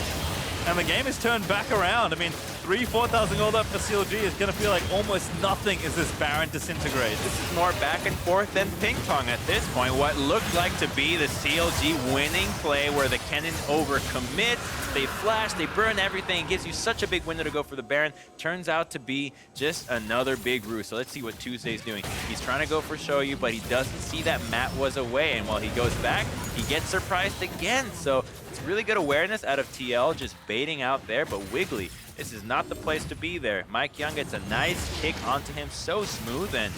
And the game is turned back around. I mean, 3,000-4,000 gold up for CLG is going to feel like almost nothing as this Baron disintegrates. This is more back and forth than ping pong at this point. What looked like to be the CLG winning play where the Kennen overcommit, they flash, they burn everything. It gives you such a big window to go for the Baron. Turns out to be just another big ruse. So let's see what Tuesday's doing. He's trying to go for Shoyu, but he doesn't see that Matt was away. And while he goes back, he gets surprised again. So it's really good awareness out of TL, just baiting out there. But Wiggly, this is not the place to be there. Mike Young gets a nice kick onto him, so smooth, and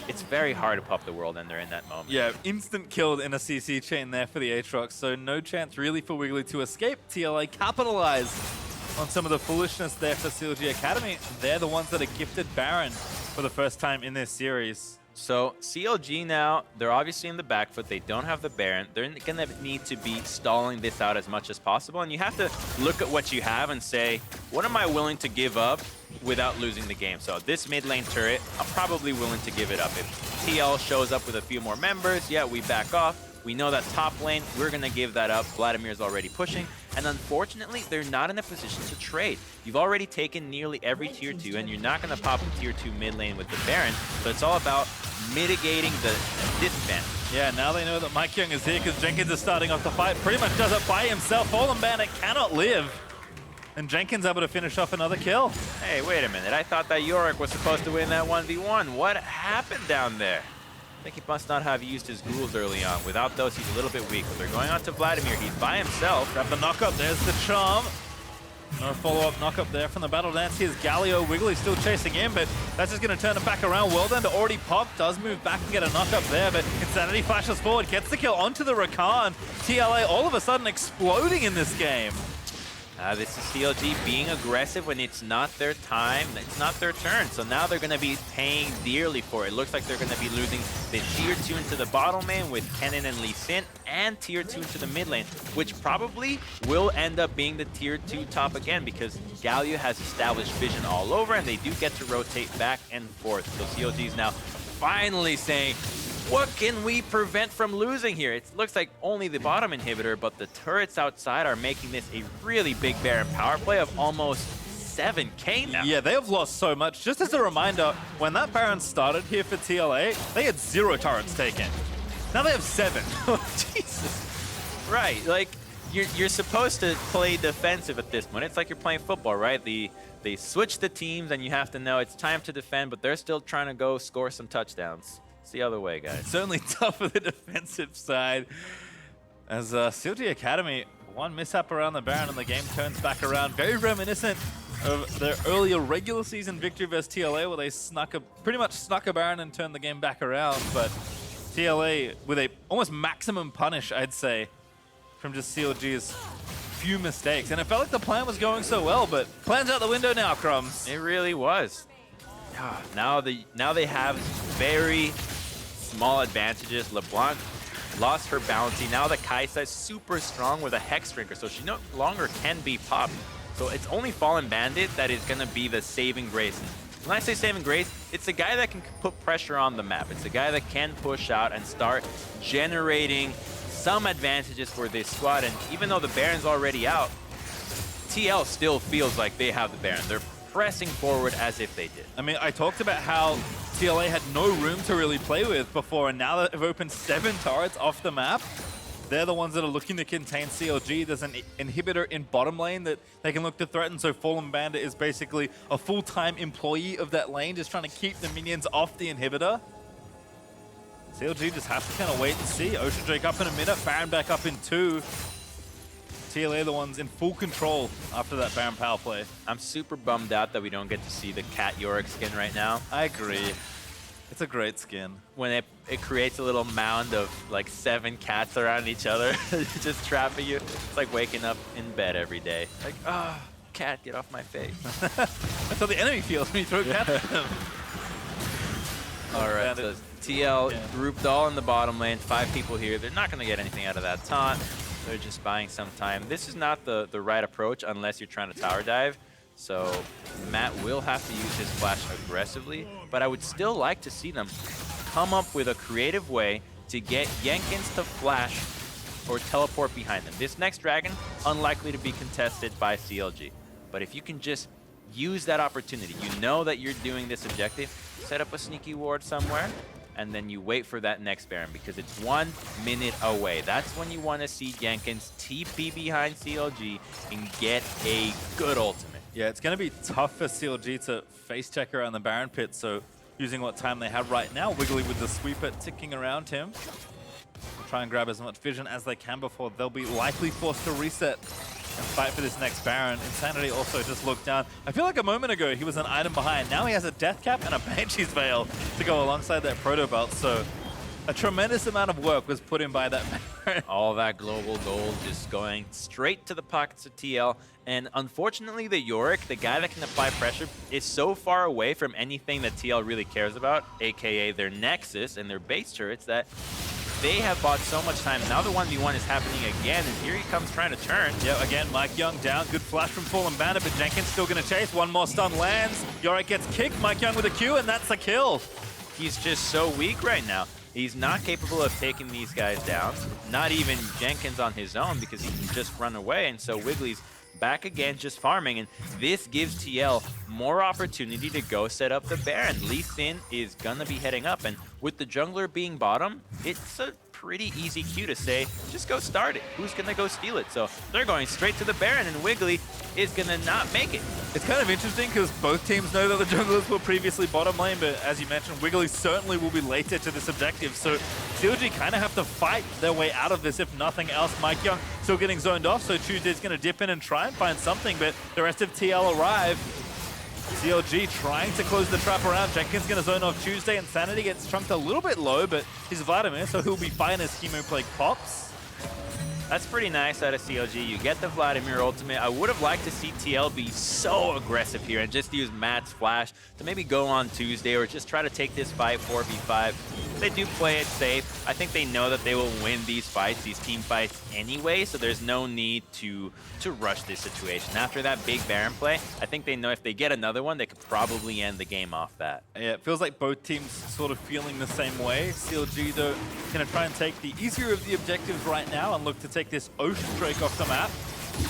it's very hard to pop the world ender in that moment. Yeah, instant killed in a CC chain there for the Aatrox, so no chance really for Wiggly to escape. TLA capitalized on some of the foolishness there for CLG Academy. They're the ones that are gifted Baron for the first time in this series. So CLG now, they're obviously in the back foot. They don't have the Baron. They're going to need to be stalling this out as much as possible. And you have to look at what you have and say, what am I willing to give up without losing the game? So this mid lane turret, I'm probably willing to give it up. If TL shows up with a few more members, yeah, we back off. We know that top lane, we're going to give that up. Vladimir's already pushing. And unfortunately, they're not in a position to trade. You've already taken nearly every tier 2, and you're not going to pop a tier 2 mid lane with the Baron. So it's all about mitigating the disadvantage. Yeah, now they know that Mike Young is here because Jenkins is starting off the fight. Pretty much does it by himself. Fallen Bandit cannot live. And Jenkins able to finish off another kill. Hey, wait a minute. I thought that Yorick was supposed to win that 1v1. What happened down there? I think he must not have used his ghouls early on. Without those, he's a little weak. But they're going on to Vladimir. He's by himself. Grab the knock-up. There's the charm. No follow-up knock-up there from the Battle Dance. Here's Galio. Wiggly still chasing in, but that's just going to turn it back around. Well done to already pop. Does move back and get a knock-up there, but Insanity flashes forward. Gets the kill onto the Rakan. TLA all of a sudden exploding in this game. This is CLG being aggressive when it's not their time, it's not their turn. So now they're going to be paying dearly for it. Looks like they're going to be losing the tier 2 into the bottom lane with Kennen and Lee Sin, and tier 2 into the mid lane, which probably will end up being the tier 2 top again because Galio has established vision all over and they do get to rotate back and forth. So CLG is now finally saying, what can we prevent from losing here? It looks like only the bottom inhibitor, but the turrets outside are making this a really big Baron power play of almost 7k now. Yeah, they have lost so much. Just as a reminder, when that Baron started here for TLA, they had 0 turrets taken. Now they have 7. Jesus. Right, like you're supposed to play defensive at this point. It's like you're playing football, right? They switch the teams and you have to know it's time to defend, but they're still trying to go score some touchdowns. It's the other way, guys. Certainly tough for the defensive side. As CLG Academy, one mishap around the Baron and the game turns back around. Very reminiscent of their earlier regular season victory versus TLA where they pretty much snuck a Baron and turned the game back around. But TLA with a almost maximum punish, I'd say, from just CLG's few mistakes. And it felt like the plan was going so well, but plan's out the window now, Crumbs. It really was. Now they have very small advantages. LeBlanc lost her bounty. Now the Kaisa is super strong with a Hex Drinker, so she no longer can be popped. So it's only Fallen Bandit that is going to be the saving grace. And when I say saving grace, it's the guy that can put pressure on the map. It's the guy that can push out and start generating some advantages for this squad. And even though the Baron's already out, TL still feels like they have the Baron. They're pressing forward as if they did. I mean, I talked about how TLA had no room to really play with before, and now that they've opened 7 turrets off the map, they're the ones that are looking to contain CLG. There's an inhibitor in bottom lane that they can look to threaten, so Fallen Bandit is basically a full-time employee of that lane, just trying to keep the minions off the inhibitor. CLG just has to kind of wait and see. Ocean Drake up in a minute, Baron back up in 2. TLA the ones in full control after that Baron power play. I'm super bummed out that we don't get to see the Cat Yorick skin right now. I agree. It's a great skin. When it creates a little mound of like 7 cats around each other, just trapping you. It's like waking up in bed every day. Like, ah, oh, cat, get off my face. That's how the enemy feels when you throw cats at them. All right, so TL grouped all in the bottom lane. 5 people here. They're not going to get anything out of that taunt. They're just buying some time. This is not the right approach unless you're trying to tower dive. So Matt will have to use his flash aggressively, but I would still like to see them come up with a creative way to get Jenkins to flash or teleport behind them. This next dragon, unlikely to be contested by CLG. But if you can just use that opportunity, you know that you're doing this objective, set up a sneaky ward somewhere, and then you wait for that next Baron because it's 1 minute away. That's when you want to see Jenkins TP behind CLG and get a good ultimate. Yeah, it's going to be tough for CLG to face check around the Baron pit, so using what time they have right now, Wiggly with the sweeper ticking around him. They'll try and grab as much vision as they can before they'll be likely forced to reset and fight for this next Baron. Insanity also just looked down. I feel like a moment ago he was an item behind. Now he has a Death Cap and a Banshee's Veil to go alongside that Proto Belt. So a tremendous amount of work was put in by that Baron. All that global gold just going straight to the pockets of TL. And unfortunately, the Yorick, the guy that can apply pressure, is so far away from anything that TL really cares about, aka their Nexus and their base turrets, that they have bought so much time. Now the 1v1 is happening again, and here he comes trying to turn. Yeah, again, Mike Young down. Good flash from Fallen Bandit, but Jenkins still going to chase. One more stun lands. Yorick gets kicked. Mike Young with a Q, and that's a kill. He's just so weak right now. He's not capable of taking these guys down. Not even Jenkins on his own, because he can just run away. And so Wiggly's back again, just farming. And this gives TL more opportunity to go set up the Baron. Lee Sin is going to be heading up. And with the jungler being bottom, it's a pretty easy cue to say, just go start it. Who's going to go steal it? So they're going straight to the Baron, and Wiggly is going to not make it. It's kind of interesting because both teams know that the junglers were previously bottom lane, but as you mentioned, Wiggly certainly will be later to this objective. So CLG kind of have to fight their way out of this, if nothing else. Mike Young still getting zoned off, so Tuesday's going to dip in and try and find something, but the rest of TL arrive. CLG trying to close the trap around. Jenkins going to zone off Tuesday. Insanity gets chunked a little bit low, but he's Vladimir, so he'll be fine as Chemo Plague pops. That's pretty nice out of CLG. You get the Vladimir ultimate. I would have liked to see TL be so aggressive here and just use Matt's flash to maybe go on Tuesday or just try to take this fight 4v5. They do play it safe. I think they know that they will win these fights, these team fights anyway, so there's no need to rush this situation. After that big Baron play, I think they know if they get another one, they could probably end the game off that. Yeah, it feels like both teams sort of feeling the same way. CLG, though, going to try and take the easier of the objectives right now and look to take this Ocean Drake off the map.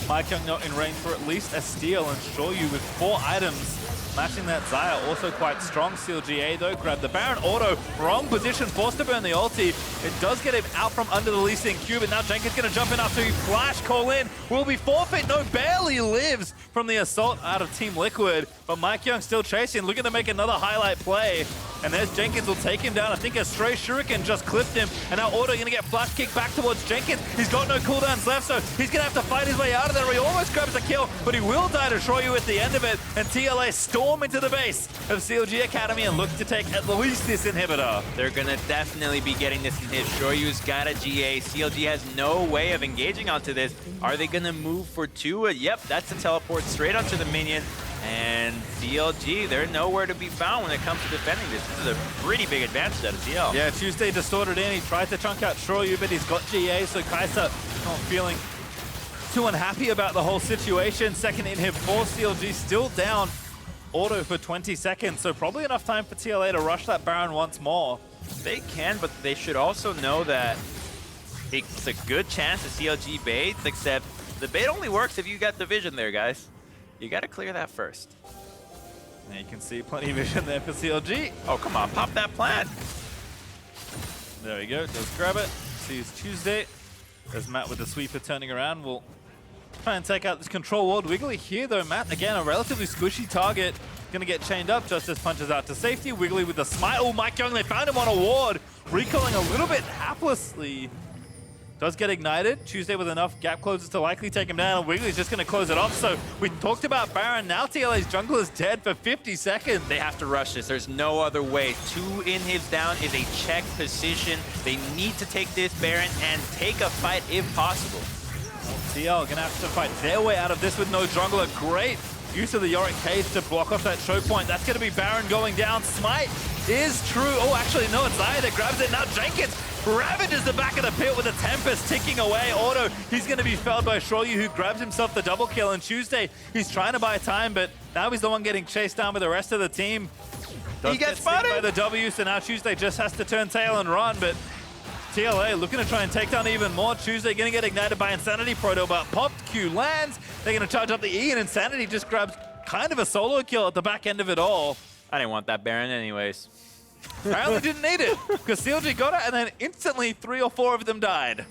Mike Young not in range for at least a steal, and Shoryu with 4 items. Matching that Xayah, also quite strong. CLGA though, grab the Baron auto, wrong position, forced to burn the ulti. It does get him out from under the Lee Sin cube, and now Jenkins gonna jump in after he flash call in. Will be forfeit, no, barely lives from the assault out of Team Liquid, but Mike Young still chasing, looking to make another highlight play. And there's Jenkins, will take him down. I think a stray shuriken just clipped him, and now Auto gonna get flash kicked back towards Jenkins. He's got no cooldowns left, so he's gonna have to fight his way out of there. He almost grabs a kill, but he will die to Shoryu at the end of it, and TLA storm into the base of CLG Academy and look to take at least this inhibitor. They're gonna definitely be getting this in hit. Shoryu's got a GA. CLG has no way of engaging onto this. Are they gonna move for 2? Yep, that's a teleport straight onto the minion. And CLG, they're nowhere to be found when it comes to defending this. This is a pretty big advantage out of TL. Yeah, Tuesday distorted in. He tried to chunk out Shoryu, but he's got GA, so Kai'Sa not feeling too unhappy about the whole situation. Second inhib for CLG, still down auto for 20 seconds, so probably enough time for TLA to rush that Baron once more. They can, but they should also know that it's a good chance to CLG bait, except the bait only works if you got the vision there, guys. You got to clear that first. And you can see plenty of vision there for CLG. Oh, come on, pop that plant. There we go, does grab it. Sees Tuesday. There's Matt with the sweeper turning around. We'll try and take out this control ward. Wiggly here though, Matt, again, a relatively squishy target. Gonna get chained up, Justice punches out to safety. Wiggly with the smite. Oh, Mike Young, they found him on a ward. Recalling a little bit haplessly. Does get ignited. Tuesday with enough gap closes to likely take him down. Wiggly's just gonna close it off. So we talked about Baron, now TLA's jungle is dead for 50 seconds. They have to rush this. There's no other way. 2 inhibs down is a check position. They need to take this Baron and take a fight if possible. TL gonna have to fight their way out of this with no jungler. Great use of the Yorick Cage to block off that choke point. That's gonna be Baron going down. Smite is true. Oh, actually, no, it's Xayah that grabs it. Now Jenkins ravages the back of the pit with a Tempest ticking away. Auto, he's gonna be felled by Shoryu, who grabs himself the double kill. And Tuesday, he's trying to buy time, but now he's the one getting chased down by the rest of the team. He gets spotted by the W, so now Tuesday just has to turn tail and run, but TLA looking to try and take down even more. Tuesday gonna get ignited by Insanity. Proto but popped, Q lands. They're gonna charge up the E, and Insanity just grabs kind of a solo kill at the back end of it all. I didn't want that Baron anyways. Apparently didn't need it, because CLG got it, and then instantly 3 or 4 of them died.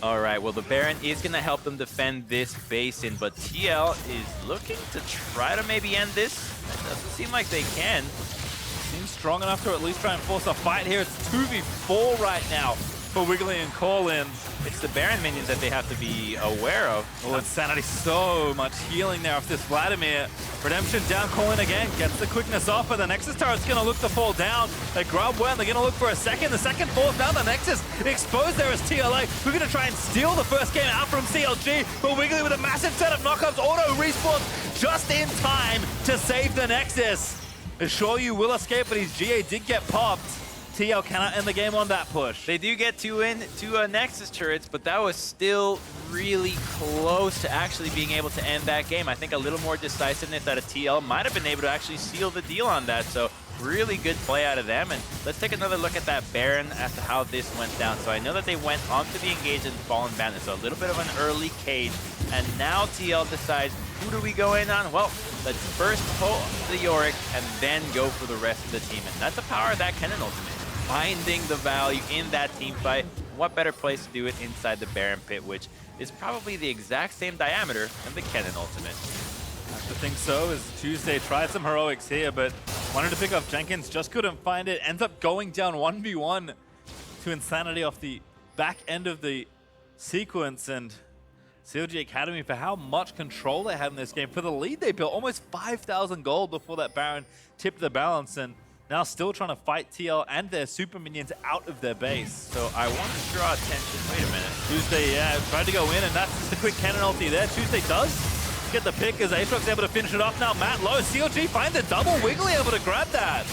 All right, well, the Baron is going to help them defend this basin, but TL is looking to try to maybe end this. It doesn't seem like they can. Seems strong enough to at least try and force a fight here. It's 2v4 right now for Wiggly and Call-In. It's the Baron minions that they have to be aware of. Oh, Insanity, so much healing there off this Vladimir. Redemption down, Call-In again, gets the quickness off, but the Nexus turret's gonna look to fall down. They grab one, they're gonna look for a second. The second falls down, the Nexus exposed there as TLA. We're gonna try and steal the first game out from CLG, but Wiggly with a massive set of knockups, auto respawns just in time to save the Nexus. Shoryu will escape, but his GA did get popped. TL cannot end the game on that push. They do get two Nexus turrets, but that was still really close to actually being able to end that game. I think a little more decisiveness out of TL might have been able to actually seal the deal on that. So really good play out of them. And let's take another look at that Baron as to how this went down. So I know that they went onto the engage and Fallen Bandit. So a little bit of an early cage. And now TL decides, who do we go in on? Well, let's first pull the Yorick and then go for the rest of the team. And that's the power of that Kennen ultimate. Finding the value in that team fight. what better place to do it inside the Baron Pit, which is probably the exact same diameter than the Kennen ultimate. I have to think so, as Tuesday tried some heroics here, but wanted to pick up Jenkins, just couldn't find it. Ends up going down 1v1 to Insanity off the back end of the sequence, and CLG Academy, for how much control they had in this game, for the lead they built, almost 5,000 gold before that Baron tipped the balance, and now still trying to fight TL and their super minions out of their base. So I want to draw attention. Wait a minute. Tuesday, yeah, tried to go in, and that's just a quick cannon ulti there. Tuesday does get the pick as Aatrox's able to finish it off now. Matt low. CLG finds a double. Wiggly able to grab that.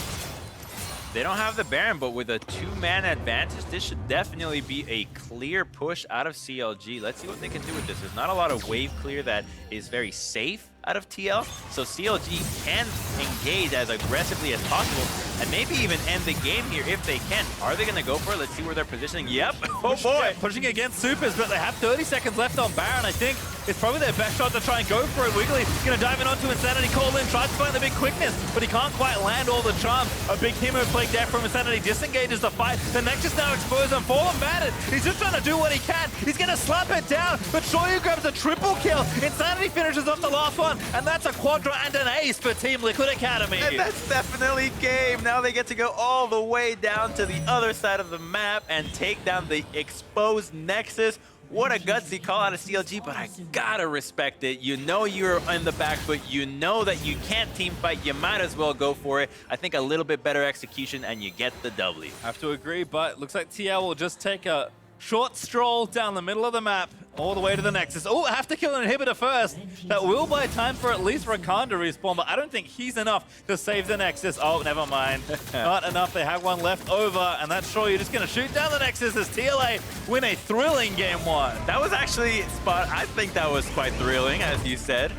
They don't have the Baron, but with a 2-man advantage, this should definitely be a clear push out of CLG. Let's see what they can do with this. There's not a lot of wave clear that is very safe out of TL, so CLG can engage as aggressively as possible and maybe even end the game here if they can. Are they going to go for it? Let's see where they're positioning. Yep. Oh boy. Pushing against Supers, but they have 30 seconds left on Baron. I think it's probably their best shot to try and go for it. Wiggly going to dive in onto Insanity. Colin tries to find the big quickness, but he can't quite land all the charms. A big Timo flag there from Insanity disengages the fight. The Nexus now exposed and Fallen Bandit. He's just trying to do what he can. He's going to slap it down, but Shoyu grabs a triple kill. Insanity finishes off the last one, and that's a quadra and an ace for Team Liquid Academy. And that's definitely game. Now they get to go all the way down to the other side of the map and take down the exposed Nexus. What a gutsy call out of CLG, but I gotta respect it. You know you're in the back, but you know that you can't team fight. You might as well go for it. I think a little bit better execution and you get the W. I have to agree, but looks like TL will just take a short stroll down the middle of the map, all the way to the Nexus. Oh, have to kill an inhibitor first. That will buy time for at least Rakan to respawn, but I don't think he's enough to save the Nexus. Oh, never mind. Not enough. They have one left over, and that's sure you're just going to shoot down the Nexus as TLA win a thrilling game one. That was actually spot. I think that was quite thrilling, as you said.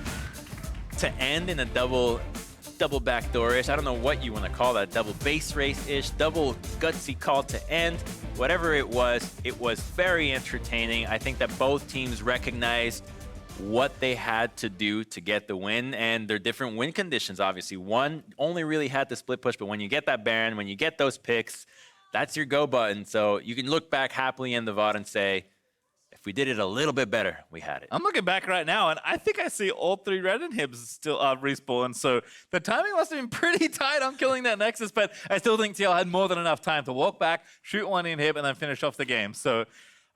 To end in a double backdoor-ish. I don't know what you want to call that. Double base race-ish, double gutsy call to end. Whatever it was very entertaining. I think that both teams recognized what they had to do to get the win, and their different win conditions, obviously. One only really had the split push, but when you get that Baron, when you get those picks, that's your go button. So you can look back happily in the VOD and say, if we did it a little bit better, we had it. I'm looking back right now, and I think I see all 3 red inhibs still respawn, so the timing must have been pretty tight on killing that Nexus, but I still think TL had more than enough time to walk back, shoot one inhib, and then finish off the game. So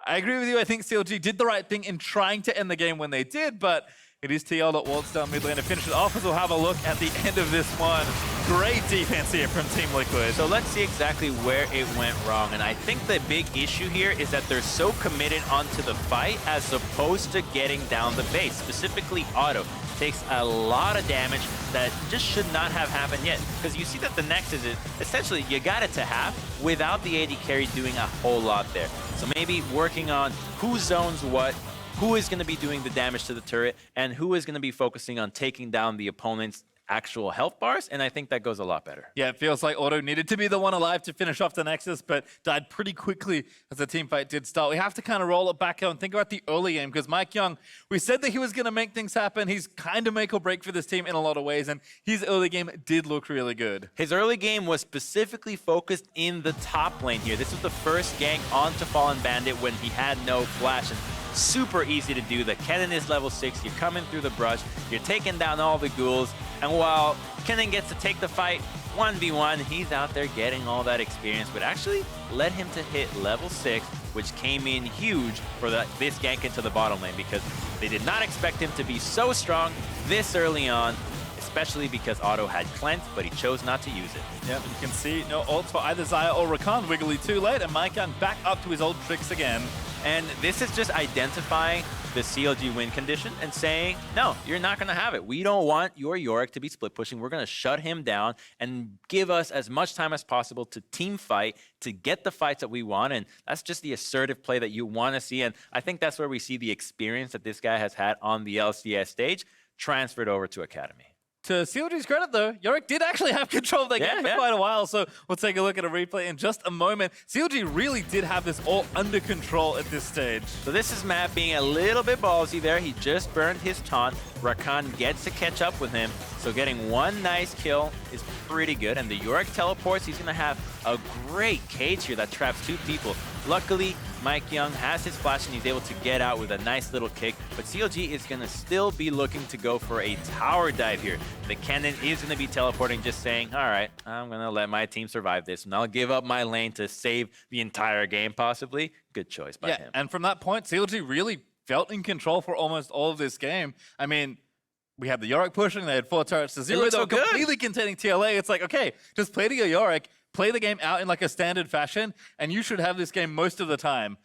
I agree with you. I think CLG did the right thing in trying to end the game when they did, but it is TL that walks down mid lane to finish it off, as we'll have a look at the end of this one. Great defense here from Team Liquid. So let's see exactly where it went wrong. And I think the big issue here is that they're so committed onto the fight as opposed to getting down the base. Specifically, Otto takes a lot of damage that just should not have happened yet. Because you see that the Nexus is essentially, you got it to half without the AD carry doing a whole lot there. So maybe working on who zones what, who is going to be doing the damage to the turret, and who is going to be focusing on taking down the opponent's actual health bars, and I think that goes a lot better. Yeah, it feels like Otto needed to be the one alive to finish off the Nexus, but died pretty quickly as the team fight did start. We have to kind of roll it back out and think about the early game, because Mike Young, we said that he was going to make things happen. He's kind of make or break for this team in a lot of ways, and his early game did look really good. His early game was specifically focused in the top lane here. This was the first gank onto Fallen Bandit when he had no flash, and super easy to do. The Kennen is level 6, you're coming through the brush, you're taking down all the ghouls, and while Kennen gets to take the fight 1v1, he's out there getting all that experience, but actually led him to hit level 6, which came in huge for this gank into the bottom lane, because they did not expect him to be so strong this early on, especially because Otto had cleanse, but he chose not to use it. Yeah, you can see no ults for either Xayah or Rakan. Wiggly too late, and Mike Young back up to his old tricks again. And this is just identifying the CLG win condition and saying, no, you're not going to have it. We don't want your Yorick to be split pushing. We're going to shut him down and give us as much time as possible to team fight, to get the fights that we want. And that's just the assertive play that you want to see. And I think that's where we see the experience that this guy has had on the LCS stage transferred over to Academy. To CLG's credit, though, Yorick did actually have control of that game for quite a while, so we'll take a look at a replay in just a moment. CLG really did have this all under control at this stage. So this is Matt being a little bit ballsy there. He just burned his taunt. Rakan gets to catch up with him, so getting one nice kill is pretty good. And the Yorick teleports. He's going to have a great cage here that traps 2 people. Luckily, Mike Young has his flash and he's able to get out with a nice little kick, but CLG is going to still be looking to go for a tower dive here. The cannon is going to be teleporting, just saying, all right, I'm going to let my team survive this, and I'll give up my lane to save the entire game, possibly. Good choice by him. And from that point, CLG really felt in control for almost all of this game. I mean, we had the Yorick pushing, they had 4 turrets to 0, looked they were so good. completely containing TLA. It's like, okay, just play to your Yorick, play the game out in like a standard fashion, and you should have this game most of the time.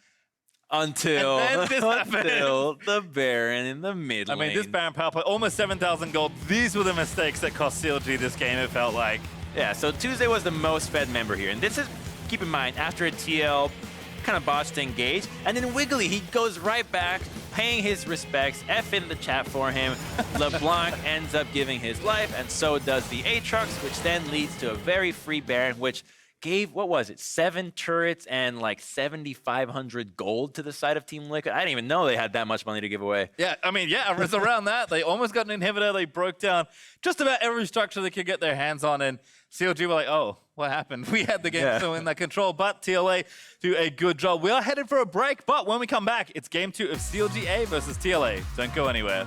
Until the Baron in the mid lane. I mean, this Baron power play, almost 7,000 gold. These were the mistakes that cost CLG this game, it felt like. Yeah, so Tuesday was the most fed member here, and this is, keep in mind, after a TL kind of botched to engage, and then Wiggly, he goes right back, paying his respects, F in the chat for him. LeBlanc ends up giving his life, and so does the Aatrox, which then leads to a very free Baron, which gave, what was it, 7 turrets and like 7,500 gold to the side of Team LCKR. I didn't even know they had that much money to give away. Yeah, I mean, yeah, it was around that. They almost got an inhibitor. They broke down just about every structure they could get their hands on, and CLG were like, oh, what happened? We had the game still in that control, but TLA do a good job. We are headed for a break, but when we come back, it's game 2 of CLGA versus TLA. Don't go anywhere.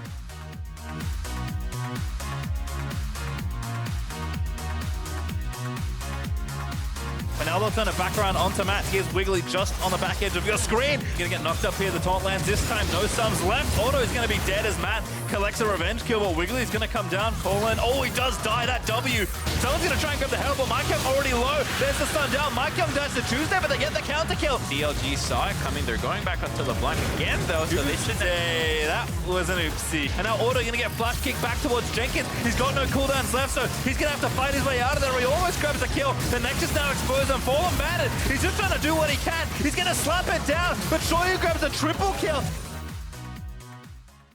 And now they'll turn it back around onto Matt. Here's Wiggly just on the back edge of your screen. Gonna get knocked up here, the taunt lands. This time, no sums left. Auto is gonna be dead as Matt collects a revenge kill, but Wiggly's gonna come down. Colin, oh, he does die, that W. Someone's gonna try and grab the help, but Mike Young already low. There's the stun down. Mike Young dies to Tuesday, but they get the counter kill. CLG saw it coming. They're going back onto LeBlanc again, though, so they shouldn't. Hey, that was an oopsie. And now Auto gonna get flash kicked back towards Jenkins. He's got no cooldowns left, so he's gonna have to fight his way out of there. He almost grabs a kill. The Nexus now exposed and Fallen battered. He's just trying to do what he can. He's gonna slap it down, but Shoyu grabs a triple kill.